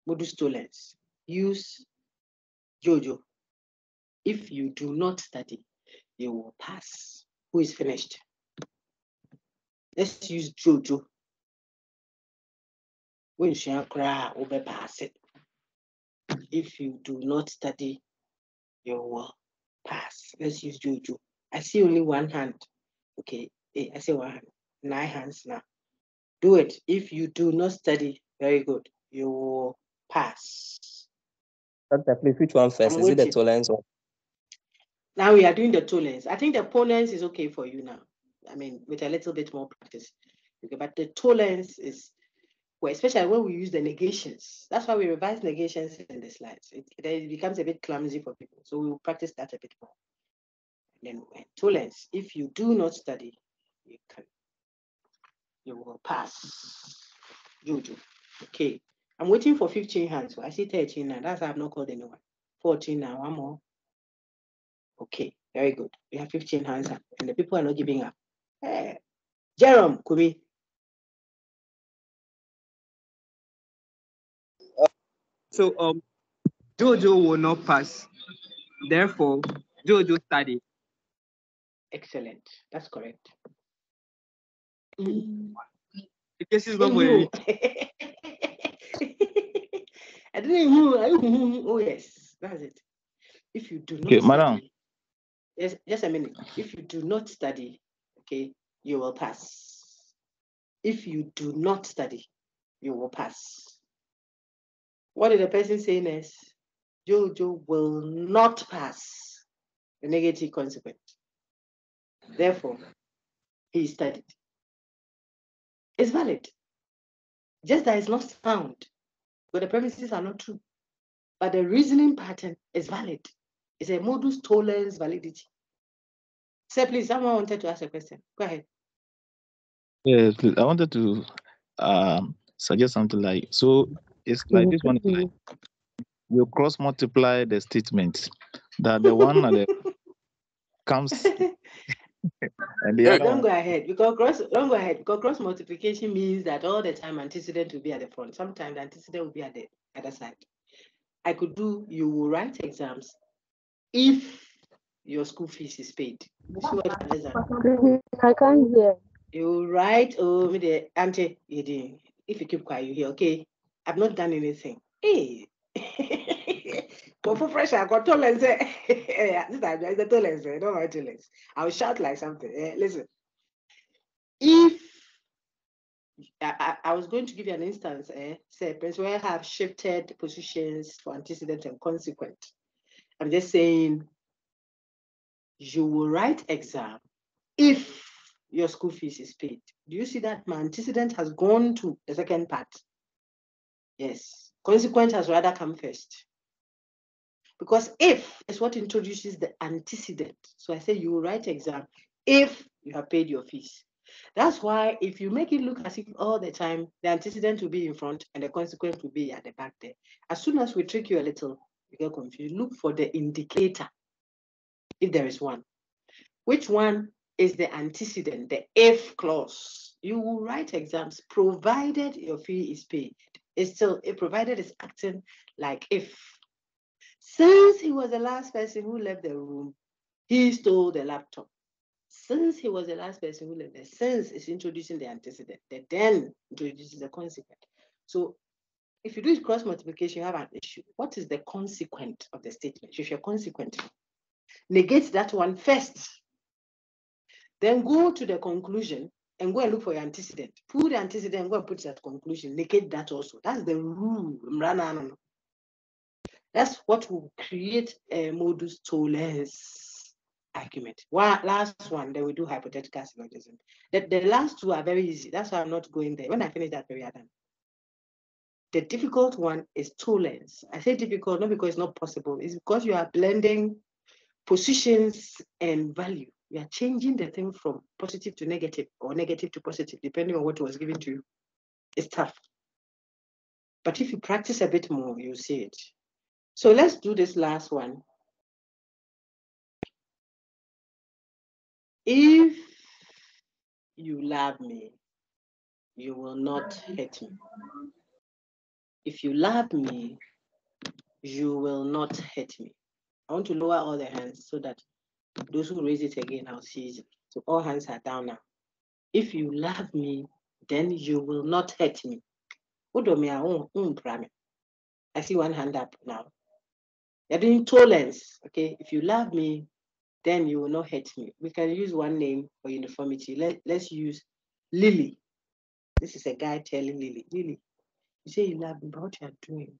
Modus tollens. Use Jojo. If you do not study, you will pass. Who is finished? Let's use Jojo. When she cry, will pass it. If you do not study, you will pass. Let's use Jojo. I see only one hand. Okay, I see one hand. 9 hands now. Do it. If you do not study, very good. You will pass. Dr. Please, which one first? Is it the tolerance or? Now we are doing the tolerance. I think the ponens is okay for you now. I mean, with a little bit more practice. Okay, but the tolerance is, well, especially when we use the negations. That's why we revise negations in the slides. It becomes a bit clumsy for people. So we will practice that a bit more. And then tolerance, if you do not study, you will pass. Jojo. Okay. I'm waiting for 15 hands. So I see 13 now. That's why I've not called anyone. 14 now. One more. Okay. Very good. We have 15 hands up, and the people are not giving up. Hey. Jerome, Kumi. So Jojo will not pass. Therefore, Jojo study. Excellent. That's correct. The case is not for you. I didn't. Oh yes, that's it. If you do not Okay, madam. Yes, just a minute. If you do not study, okay, you will pass. If you do not study, you will pass. What did the person say next? Jojo will not pass. The negative consequence. Therefore, he studied. It's valid. Just that it's not sound, but the premises are not true. But the reasoning pattern is valid. It's a modus tollens validity. Sir, please, someone wanted to ask a question. Go ahead. Yes, please. I wanted to suggest something like, so it's like this one is like you cross multiply the statement that the one at the comes and the other Don't one. go ahead because cross multiplication means that all the time antecedent will be at the front. Sometimes antecedent will be at the other side. I could do, you will write exams if your school fees is paid. You see what it is? I can't hear. You write, oh, me the auntie, if you keep quiet, you hear, okay, I've not done anything. Hey, for fresh, I got tolerance. This time there's the tolerance. Don't write tolerance. I'll shout like something. Listen, if I was going to give you an instance, say, where I have shifted positions for antecedent and consequent. I'm just saying, you will write exam if your school fees is paid. Do you see that my antecedent has gone to the second part? Yes. Consequent has rather come first. Because if is what introduces the antecedent. So I say you will write exam if you have paid your fees. That's why if you make it look as if all the time the antecedent will be in front and the consequent will be at the back there. As soon as we trick you a little, you get confused. Look for the indicator, if there is one. Which one is the antecedent, the if clause? You will write exams provided your fee is paid. It's still, provided it's acting like if. Since he was the last person who left the room, he stole the laptop. Since he was the last person who left there, since is introducing the antecedent, the then introduces the consequent. So if you do cross multiplication, you have an issue. What is the consequent of the statement? If you're consequent, negate that one first. Then go to the conclusion and go and look for your antecedent. Put the antecedent, go and put it at conclusion. Negate that also. That's the rule. That's what will create a modus tollens argument. Last one, then we do hypothetical syllogism. The last two are very easy. That's why I'm not going there. When I finish that, we are done. The difficult one is tollens. I say difficult not because it's not possible. It's because you are blending positions and value. You are changing the thing from positive to negative or negative to positive, depending on what was given to you. It's tough. But if you practice a bit more, you'll see it. So let's do this last one. If you love me, you will not hurt me. If you love me, you will not hurt me. I want to lower all the hands so that those who raise it again, I'll see it. So all hands are down now. If you love me, then you will not hurt me. I see one hand up now. You're doing tolerance, okay? If you love me, then you will not hurt me. We can use one name for uniformity. Let's use Lily. This is a guy telling Lily, Lily, you say you love me, but what you're doing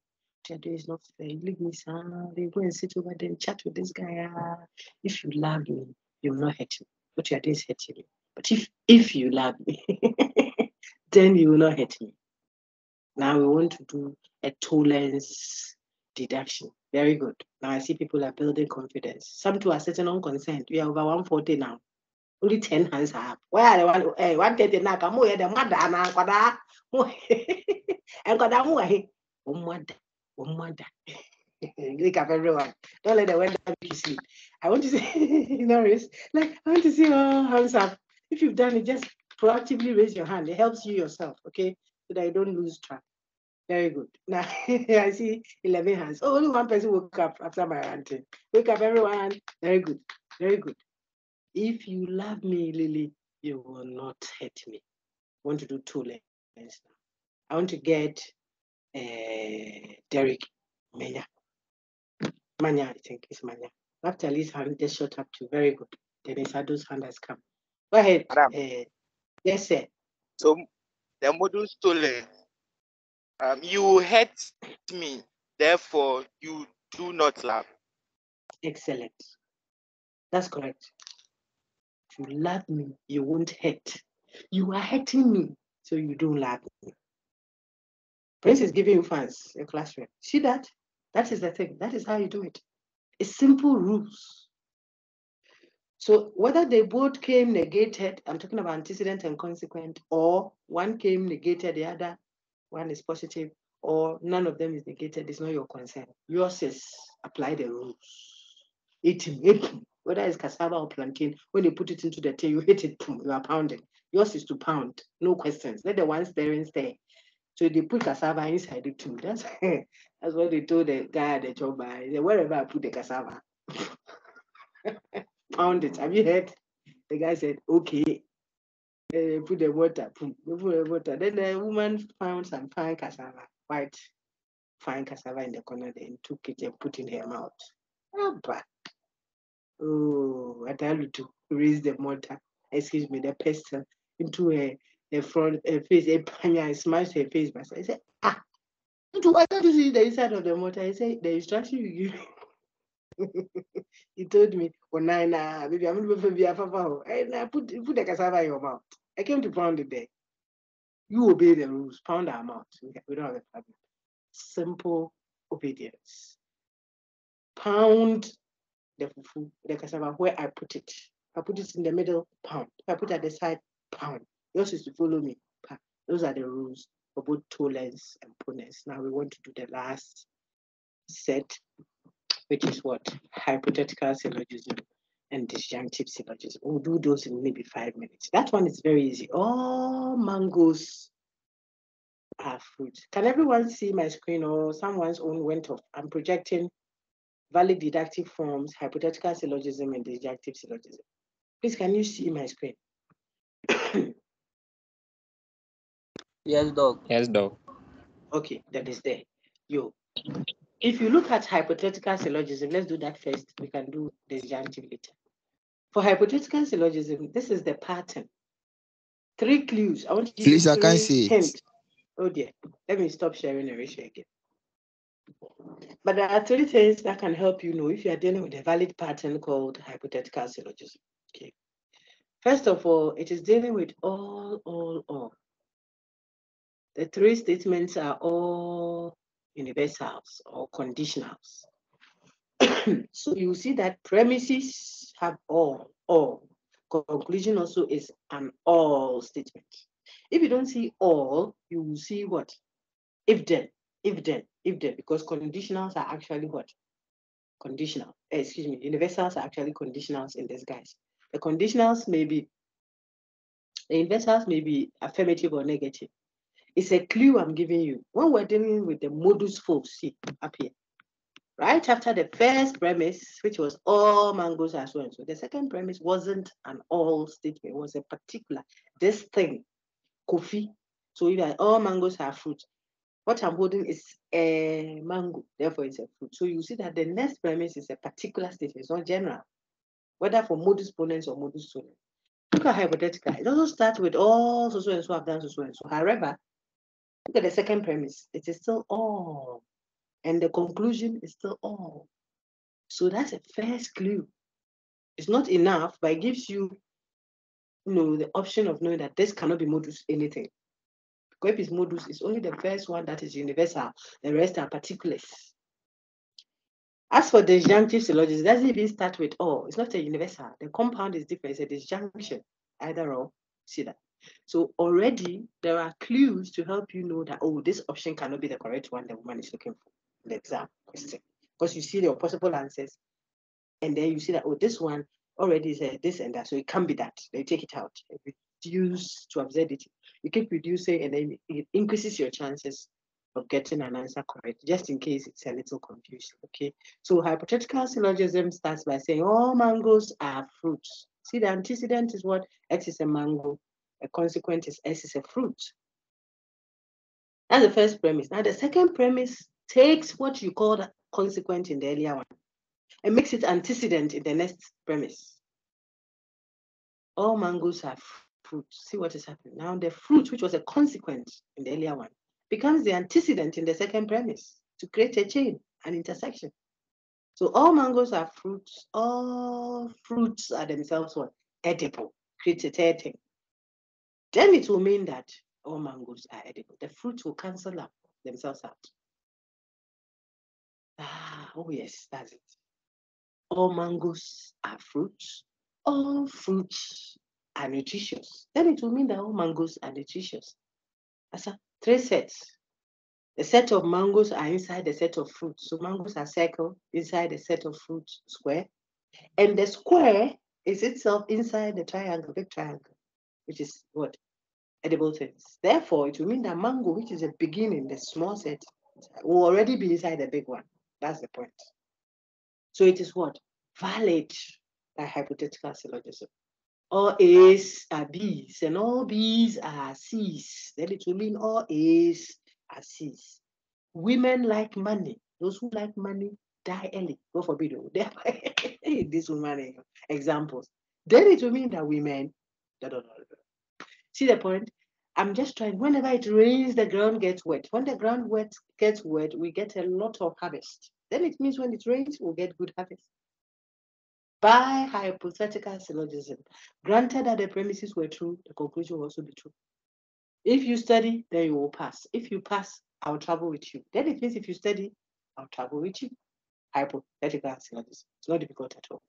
is not fair. You leave me, son. They go and sit over there and chat with this guy. If you love me, you will not hurt me. What you're doing is hurting me. But if you love me, then you will not hurt me. Now we want to do a tolerance deduction. Very good. Now I see people are building confidence. Some two are sitting on consent. We are over 140 now. Only 10 hands are up. Where are the 130 now? Come here, the mother and Anquada. And one mother. Look up everyone. Don't let the weather make you sleep. I want to see, Norris, like, I want to see all hands up. If you've done it, just proactively raise your hand. It helps you yourself, okay? So that you don't lose track. Very good. Now, I see 11 hands. Oh, only one person woke up after my ranting. Wake up, everyone. Very good. Very good. If you love me, Lily, you will not hurt me. I want to do two lines now. I want to get Derek Manya. Manya, I think it's Manya. After Lee's hand just shot up to very good. Then Isado's hand has come. Go ahead. Yes, sir. So the modus tollens. You hurt me, therefore you do not love. Excellent. That's correct. If you love me, you won't hurt. You are hurting me, so you don't love me. Prince is giving you fans a classroom. See that? That is the thing. That is how you do it. It's simple rules. So whether they both came negated, I'm talking about antecedent and consequent, or one came negated, the other one is positive, or none of them is negated, it's not your concern. Yours is apply the rules. Eating, whether it's cassava or plantain, when you put it into the tea, you hit it, you are pounding. Yours is to pound, no questions. Let the one staring stay. So they put cassava inside it too. That's what they told the guy at the job. He said, wherever I put the cassava, pound it. Have you heard? The guy said, okay. Put the water, put the water. Then the woman found some fine cassava, white fine cassava in the corner, then took it and put in her mouth. Oh, I tell you to raise the mortar, excuse me, the pestle into her front face, a panya, and smash her face. But I said, why don't you see the inside of the mortar? I said, the instruction you give. He told me, oh, nah, baby, I'm going to be a papa. And put the cassava in your mouth. I came to pound it there. You obey the rules, pound our mouth. We don't have a problem. Simple obedience. Pound the fufu, the cassava, where I put it. I put it in the middle, pound. If I put it at the side, pound. Yours is to follow me. Those are the rules for both tollens and ponens. Now we want to do the last set, which is what? Hypothetical syllogism and disjunctive syllogism. We'll do those in maybe 5 minutes. That one is very easy. All mangoes are fruit. Can everyone see my screen, or someone's own went off? I'm projecting valid deductive forms, hypothetical syllogism, and disjunctive syllogism. Please, can you see my screen? Yes, dog. Yes, dog. Okay, that is there. If you look at hypothetical syllogism, let's do that first. We can do disjunctive later. For hypothetical syllogism, this is the pattern. 3 clues. I want to give Please, you I can't 3 see it. hints. Oh dear. Let me stop sharing the ratio again. But there are 3 things that can help you know if you are dealing with a valid pattern called hypothetical syllogism. Okay. First of all, it is dealing with all. The 3 statements are all universals or conditionals. So you see that premises have all. Conclusion also is an all statement. If you don't see all, you will see what? If then, because conditionals are actually what? Conditional. Excuse me, universals are actually conditionals in disguise. The conditionals may be, the universals may be affirmative or negative. It's a clue I'm giving you. When we're dealing with the modus force, see up here, right after the first premise, which was all mangoes are so and so, the second premise wasn't an all statement, it was a particular, this thing, coffee. So if all mangoes are fruit, what I'm holding is a mango, therefore it's a fruit. So you see that the next premise is a particular statement, it's not general, whether for modus ponens or modus tollens. Look at hypothetical. It doesn't start with all so and so have done so and so. However, look at the second premise. It is still all. And the conclusion is still all. So that's a first clue. It's not enough, but it gives you, the option of knowing that this cannot be modus anything. Because if it's modus, it's only the first one that is universal. The rest are particulars. As for the disjunctive syllogism, it doesn't even start with all. It's not a universal. The compound is different. It's a disjunction, either or. See that? So already there are clues to help you know that, this option cannot be the correct one the woman is looking for in the exam question. Because you see the possible answers, and then you see that, this one already is this and that, so it can't be that. They take it out, reduce to absurdity. You keep reducing, and then it increases your chances of getting an answer correct, just in case it's a little confusing. Okay, so hypothetical syllogism starts by saying all mangoes are fruits. See, the antecedent is what? X is a mango. A consequent is S is a fruit. That's the first premise. Now the second premise takes what you call the consequent in the earlier one, and makes it antecedent in the next premise. All mangoes are fruit. See what is happening. Now the fruit, which was a consequence in the earlier one, becomes the antecedent in the second premise to create a chain, an intersection. So all mangoes are fruits. All fruits are themselves what? Edible. Creates a third thing. Then it will mean that all mangoes are edible. The fruits will cancel out themselves out. Oh yes, that's it. All mangoes are fruits. All fruits are nutritious. Then it will mean that all mangoes are nutritious. That's three sets. The set of mangoes are inside the set of fruits. So mangoes are circle inside the set of fruits square. And the square is itself inside the triangle, big triangle, which is what? Edible things. Therefore, it will mean that mango, which is a beginning, the small set, will already be inside the big one. That's the point. So it is what? Valid by hypothetical syllogism. All A's are B's and all B's are C's. Then it will mean all A's are C's. Women like money. Those who like money die early. God forbid. This woman examples. Then it will mean that women. See the point? I'm just trying. Whenever it rains, the ground gets wet. When the ground gets wet, we get a lot of harvest. Then it means when it rains, we'll get good harvest. By hypothetical syllogism, granted that the premises were true, the conclusion will also be true. If you study, then you will pass. If you pass, I'll travel with you. Then it means if you study, I'll travel with you. Hypothetical syllogism. It's not difficult at all.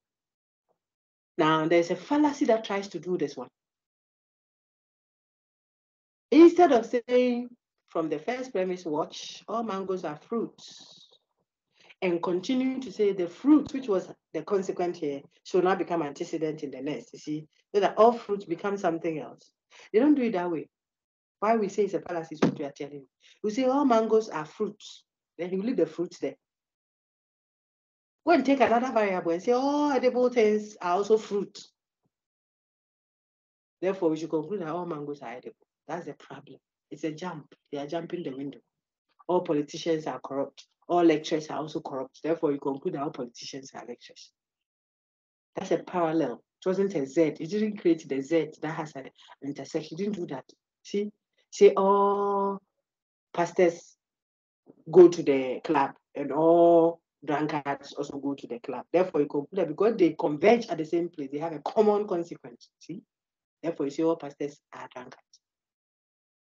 Now, there's a fallacy that tries to do this one. Instead of saying from the first premise, watch, all mangoes are fruits, and continuing to say the fruit, which was the consequent here, should now become antecedent in the next, you see, so that all fruits become something else. They don't do it that way. Why we say it's a fallacy is what we are telling you. We say all mangoes are fruits, then you leave the fruits there. Go and take another variable and say all edible things are also fruit. Therefore, we should conclude that all mangoes are edible. That's the problem. It's a jump. They are jumping the window. All politicians are corrupt. All lecturers are also corrupt. Therefore, you conclude that all politicians are lecturers. That's a parallel. It wasn't a Z. You didn't create the Z that has an intersection. You didn't do that. See? Say all pastors go to the club and all drunkards also go to the club. Therefore, you conclude that because they converge at the same place, they have a common consequence. See? Therefore, you say all pastors are drunkards.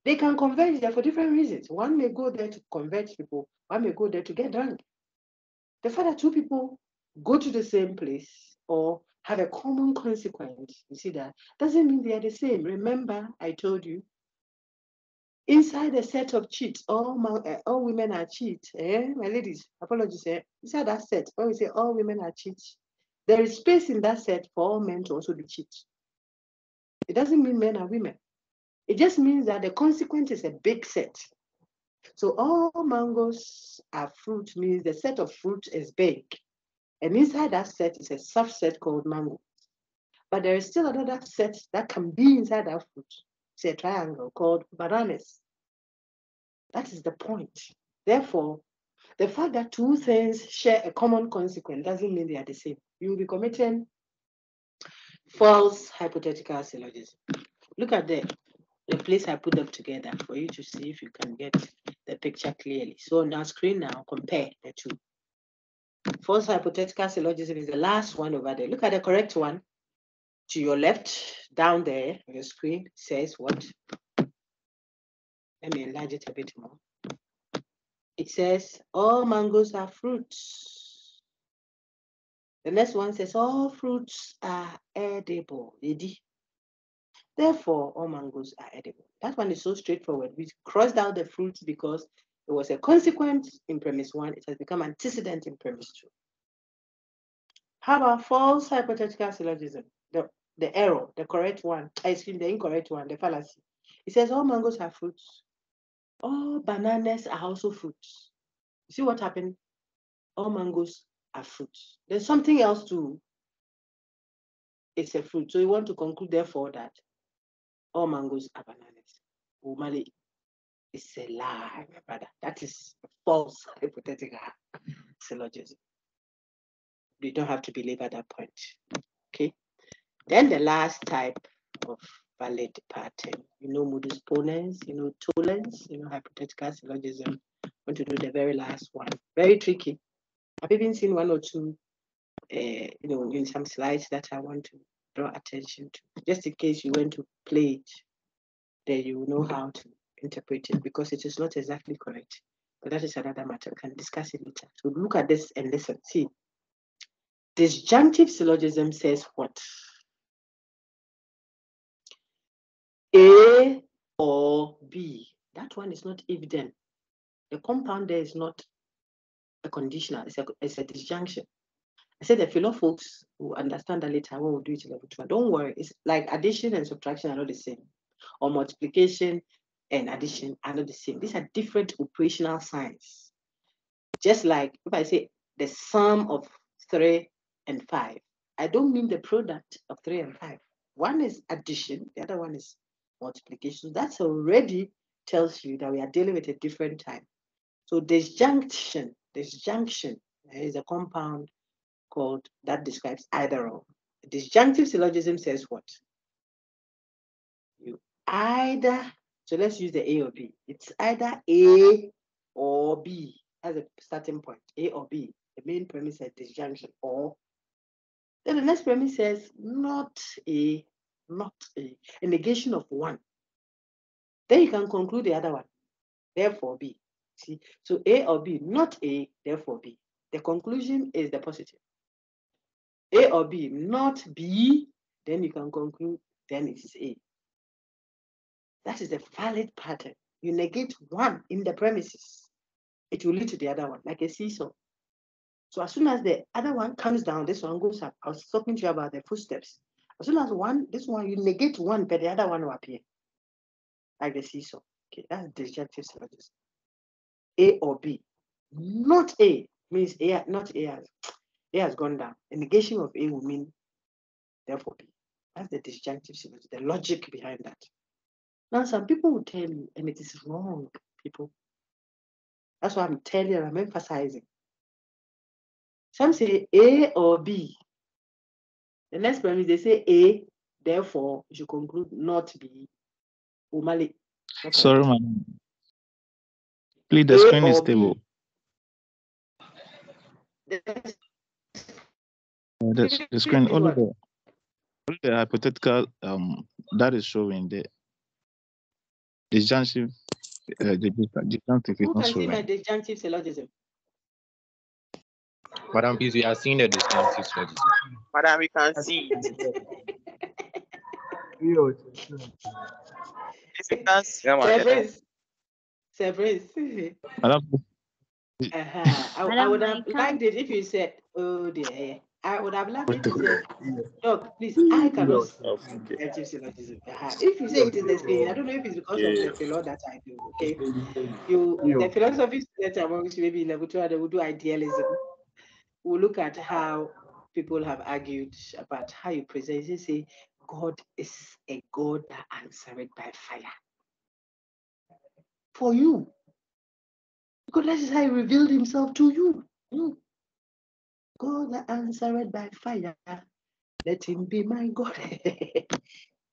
They can converge there for different reasons. One may go there to converge people. One may go there to get drunk. The fact that two people go to the same place or have a common consequence, you see that, doesn't mean they are the same. Remember, I told you, inside a set of cheats, all women are cheats. My ladies, apologies. Inside that set, when we say all women are cheats, there is space in that set for all men to also be cheats. It doesn't mean men are women. It just means that the consequence is a big set. So all mangoes are fruit means the set of fruit is big. And inside that set is a subset called mango. But there is still another set that can be inside that fruit. It's a triangle called bananas. That is the point. Therefore, the fact that two things share a common consequence doesn't mean they are the same. You will be committing false hypothetical syllogism. Look at the place I put them together for you to see if you can get the picture clearly. So on our screen now, compare the two. False hypothetical syllogism is the last one over there. Look at the correct one. To your left, down there on your screen, says what? Let me enlarge it a bit more. It says, all mangoes are fruits. The next one says, all fruits are edible. Therefore, all mangoes are edible. That one is so straightforward. We crossed out the fruits because it was a consequence in premise one. It has become antecedent in premise two. How about false hypothetical syllogism? The error, the correct one, the incorrect one, the fallacy. It says all mangoes are fruits. All bananas are also fruits. You see what happened? All mangoes are fruits. There's something else too. It's a fruit. So you want to conclude, therefore, that all mangoes are bananas. Umali, it's a lie, my brother. That is false hypothetical syllogism. you don't have to belabor that point. Okay. Then the last type of valid pattern, modus ponens, tollens, hypothetical syllogism. I want to do the very last one. Very tricky. I've even seen one or two, in some slides that I want to draw attention to. Just in case you want to play it, then you know how to interpret it, because it is not exactly correct. But that is another matter. We can discuss it later. So look at this and listen. See, disjunctive syllogism says what? A or B. That one is not if then. The compound there is not a conditional, it's a disjunction. I said the philo folks will understand that later when we do it in level 2. Don't worry, it's like addition and subtraction are not the same, or multiplication and addition are not the same. These are different operational signs. Just like if I say the sum of 3 and 5, I don't mean the product of 3 and 5. One is addition, the other one is multiplication. That already tells you that we are dealing with a different type. So disjunction is a compound called that describes either or. Disjunctive syllogism says what? You either, so let's use the A or B. It's either A or B as a starting point, A or B. The main premise is disjunction, or then the next premise says not A, a negation of one. Then you can conclude the other one, therefore B. See, so A or B, not A, therefore B. The conclusion is the positive. A or B, not B, then you can conclude, then it is A. That is the valid pattern. You negate one in the premises, it will lead to the other one, like a seesaw. So as soon as the other one comes down, this one goes up. I was talking to you about the footsteps. As soon as this one, you negate one, but the other one will appear, like the seesaw. Okay, that's disjunctive syllogism. A or B, not A means A, not A has gone down. A negation of A will mean therefore B. That's the disjunctive syllogism, the logic behind that. Now, some people will tell you, and it is wrong, people. That's why I'm telling you, I'm emphasizing. Some say A or B. The next premise, they say A, therefore, you should conclude not B. Umali. Sorry, man. Please, the screen is stable. The screen, only the hypothetical that is showing the disjunctive. The disjunctive is Who not can see showing. my disjunctive syllogism? Madam, please, we are seeing the disjunctive syllogism. Madam, we can see it. Severus. Madam, I would have liked it if you said, oh dear. I would have loved it if you said, Doc, please, I cannot see disjunctive syllogism. If you say it is the same, I don't know if it's because of the philo that I do. Okay, the philosophy students amongst you, maybe in level 2, they will do idealism. We'll look at how people have argued about how you present. You say God is a God that answered by fire. For you. Because that is how he revealed himself to you. God that answered by fire. Let him be my God.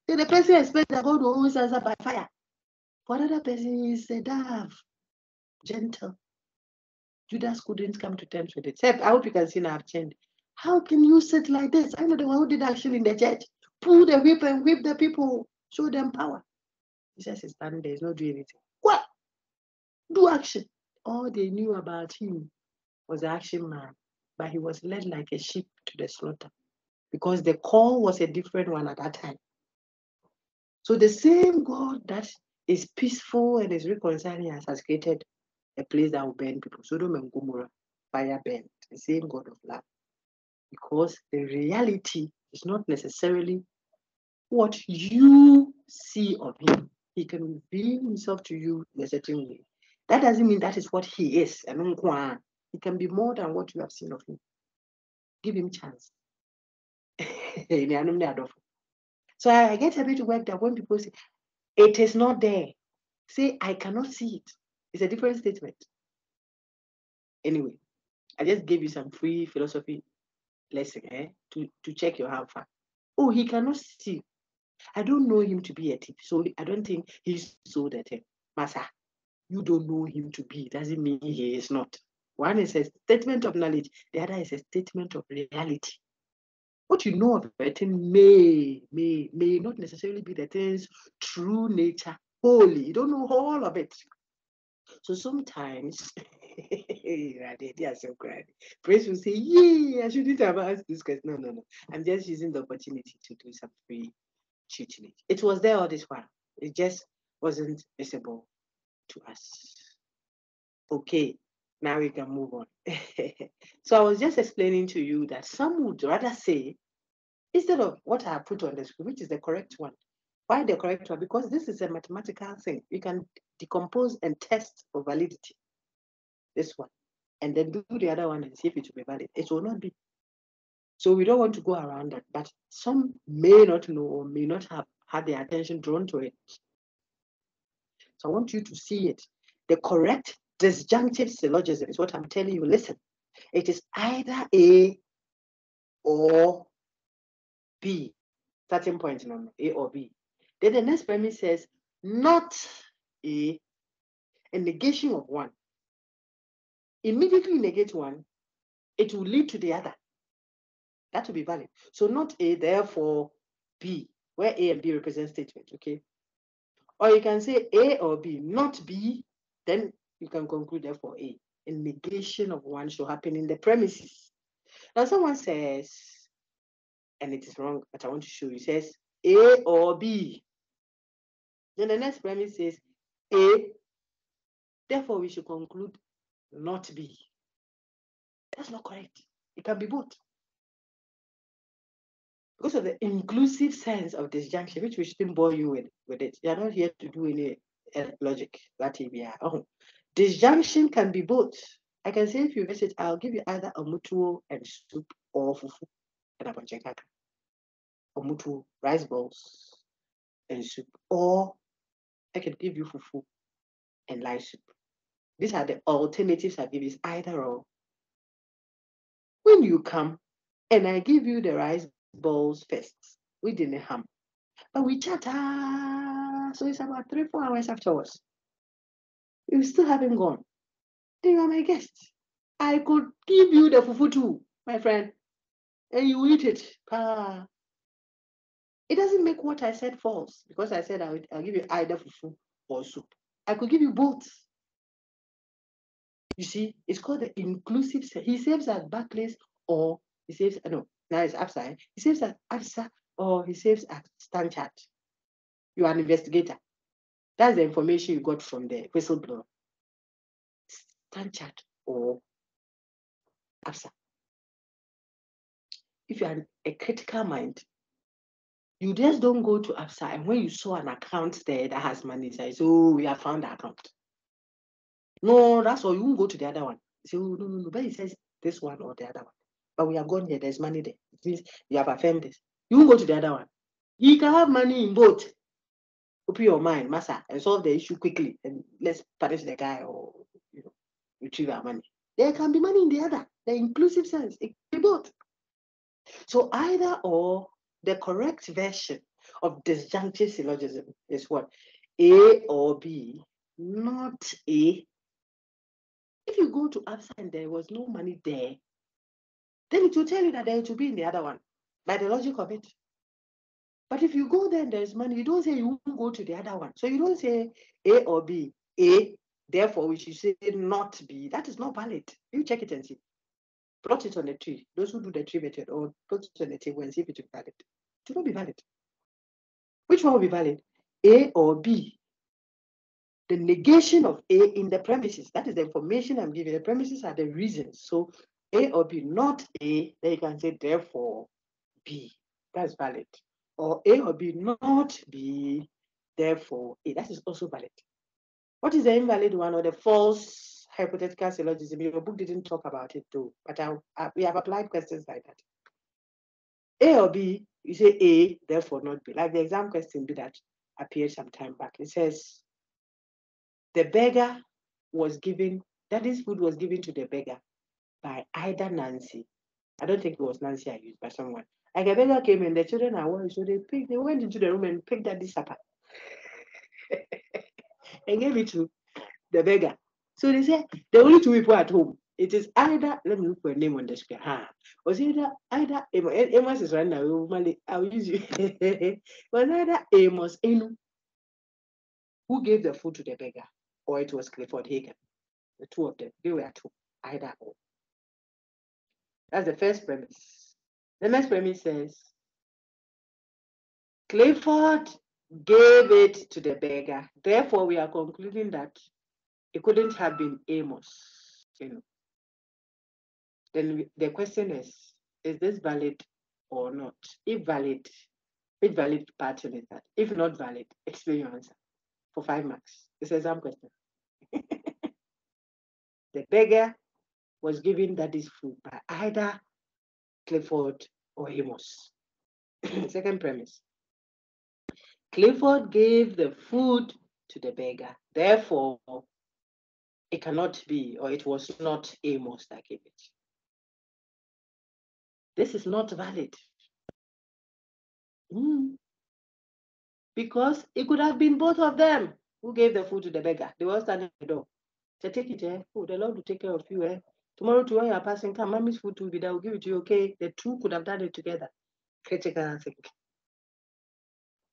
So the person expects that God will always answer by fire. For another person is a dove, gentle. Judas couldn't come to terms with it. Except, I hope you can see now I've changed. How can you sit like this? I'm not the one who did action in the church. Pull the whip and whip the people. Show them power. Jesus is standing there. He's not doing anything. What? Do action. All they knew about him was the action man. But he was led like a sheep to the slaughter. Because the call was a different one at that time. So the same God that is peaceful and is reconciling us has created a place that will burn people. Sodom and Gomorrah, fire burned. The same God of love. Because the reality is not necessarily what you see of him. He can reveal himself to you in a certain way. That doesn't mean that is what he is. He can be more than what you have seen of him. Give him chance. So I get a bit worked up when people say, it is not there. Say, I cannot see it. It's a different statement. Anyway, I just gave you some free philosophy lesson, to check your how far. Oh, he cannot steal. I don't know him to be a thief, so I don't think he's so the thing. Masa, you don't know him to be, doesn't mean he is not. One is a statement of knowledge, the other is a statement of reality. What you know of a thing may not necessarily be the thing's true nature wholly. You don't know all of it. So sometimes, they are so crazy. Praise will say, yeah, I shouldn't have asked this question. No. I'm just using the opportunity to do some free tutelage. It was there all this while. It just wasn't visible to us. Okay, now we can move on. So I was just explaining to you that some would rather say, instead of what I put on the screen, which is the correct one. Why the correct one? Because this is a mathematical thing. You can decompose and test for validity. This one. And then do the other one and see if it will be valid. It will not be. So we don't want to go around that. But some may not know or may not have had their attention drawn to it. So I want you to see it. The correct disjunctive syllogism is what I'm telling you. Listen, it is either A or B. Starting point number A or B. Then the next premise says not A, a negation of one. Immediately negate one, it will lead to the other. That will be valid. So not A, therefore B, where A and B represent statement, okay? Or you can say A or B, not B, then you can conclude therefore A. A negation of one should happen in the premises. Now someone says, and it is wrong, but I want to show you, it says A or B. Then the next premise says A, therefore we should conclude not B. That's not correct. It can be both. Because of the inclusive sense of disjunction, which we shouldn't bore you with it. You are not here to do any logic. That disjunction can be both. I can say if you visit, I'll give you either a mutuo and soup or fufu and a panchekaka. Or mutuo, rice balls and soup. Or I can give you fufu and live soup. These are the alternatives I give you, either or. When you come and I give you the rice balls first, we didn't ham. But we chat, so it's about 3-4 hours afterwards. You still haven't gone. Then you are my guest. I could give you the fufu too, my friend, and you eat it. It doesn't make what I said false, because I said I'll give you either fufu or soup. I could give you both. You see, it's called the inclusive. He saves at Barclays, or he saves, no, now it's upside. He saves at ABSA, or he saves at Stanchart. You are an investigator. That's the information you got from the whistleblower. Stanchart or ABSA. If you are a critical mind, you just don't go to ABSA, and when you saw an account there that has money, you say, oh, we have found the account. No, that's all. You won't go to the other one. You say, oh, no, but it says this one or the other one. But we have gone here, there's money there. It means you have affirmed this. You won't go to the other one. You can have money in both. Open your mind, massa, and solve the issue quickly, and let's punish the guy or retrieve our money. There can be money in the other, the inclusive sense. It can be both. So either or, the correct version of disjunctive syllogism is what? A or B, not A. If you go to ABSA and there was no money there, then it will tell you that there will be in the other one, by the logic of it. But if you go there and there's money, you don't say you won't go to the other one. So you don't say A or B. A, therefore we should say not B. That is not valid. You check it and see. Plot it on the tree. Those who do the tree method, or put it on the table and see if it is valid. It will not be valid. Which one will be valid? A or B? The negation of A in the premises. That is the information I'm giving. The premises are the reasons. So A or B, not A, then you can say therefore B. That's valid. Or A or B, not B, therefore A. That is also valid. What is the invalid one, or the false hypothetical syllogism? Your book didn't talk about it too, but we have applied questions like that. A or B, you say A, therefore not B. Like the exam question B that appeared some time back. It says, the beggar was given, that is food was given to the beggar by either Nancy I don't think it was Nancy I used, but someone. Like a beggar came in, the children are worried, so they went into the room and picked that supper and gave it to the beggar. So they said the only two people at home. It is either, let me look for a name on the screen. Was either Amos is right now. I'll use you. Was either Amos Enu who gave the food to the beggar, or it was Clifford Hagan. The two of them, they were at home, either or. That's the first premise. The next premise says Clifford gave it to the beggar. Therefore, we are concluding that it couldn't have been Amos. Then the question is this valid or not? If valid, which valid pattern is that? If not valid, explain your answer for 5 marks. It's an exam question. The beggar was given daddy's food by either Clifford or Amos. Second premise. Clifford gave the food to the beggar. Therefore, it cannot be, or it was not Amos that gave it. This is not valid. Because it could have been both of them who gave the food to the beggar. They were standing at the door. So take it, oh, the Lord will take care of you. Tomorrow to when you are passing, come, mommy's food will be there, will give it to you, okay? The two could have done it together. Critical thinking.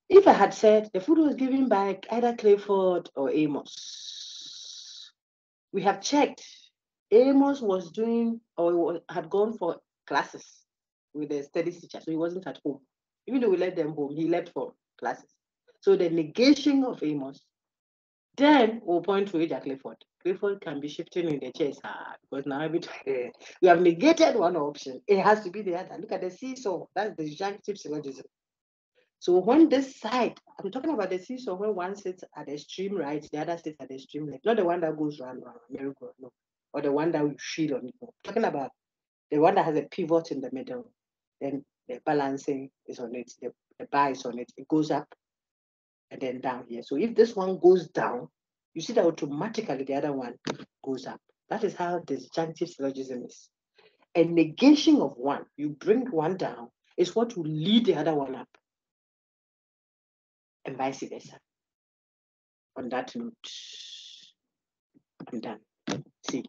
If I had said the food was given by either Clifford or Amos, we have checked. Amos was doing or had gone for classes with the study teacher, so he wasn't at home. Even though we let them home, he left for classes. So the negation of Amos, then we'll point to either Clifford. Clifford can be shifting in the chairs because now we have negated one option. It has to be the other. Look at the seesaw. That's the disjunctive syllogism. So when this side, I'm talking about the seesaw where one sits at the extreme right, the other sits at the extreme left, not the one that goes round, merry-go-round, no, or the one that we feel on it. No. I'm talking about the one that has a pivot in the middle, then the balancing is on it, the bar is on it, it goes up and then down here. So if this one goes down, you see that automatically the other one goes up. That is how the disjunctive syllogism is. A negation of one, you bring one down, is what will lead the other one up. And vice versa. On that note, I'm done. See,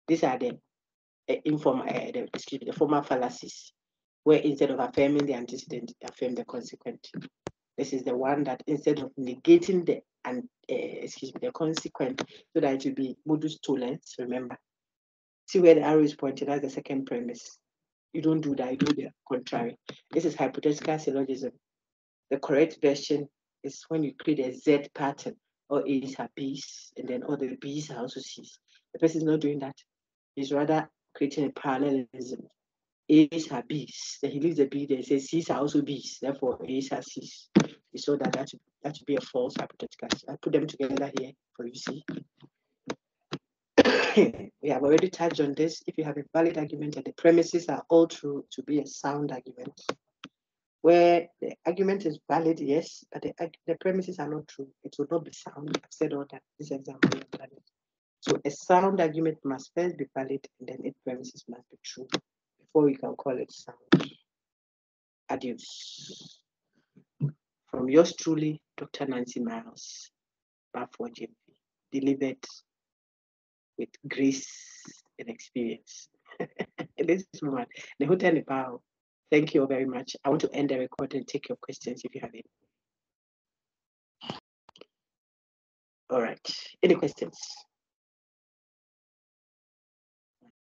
these are the the formal fallacies, where instead of affirming the antecedent, affirm the consequent. This is the one that instead of negating the consequent, so that it will be modus tollens. Remember, see where the arrow is pointed. That's the second premise. You don't do that. You do the contrary. This is hypothetical syllogism. The correct version is when you create a Z pattern, or A's are B's, and then all the B's are also C's. The person is not doing that. He's rather creating a parallelism. A's are B's. Then he leaves the B there and says C's are also B's. Therefore, A's are C's. You saw that should be a false hypothetical. I put them together here for you to see. We have already touched on this. If you have a valid argument and the premises are all true to be a sound argument, where the argument is valid, yes, but the premises are not true, it will not be sound. I've said all that. This example is valid. So a sound argument must first be valid, and then its premises must be true before we can call it sound. Adios. From yours truly, Dr. Nancy Miles, Barford GMP, delivered with grace and experience. This woman, the hotel Nepal. Thank you all very much. I want to end the record and take your questions if you have any. All right. Any questions?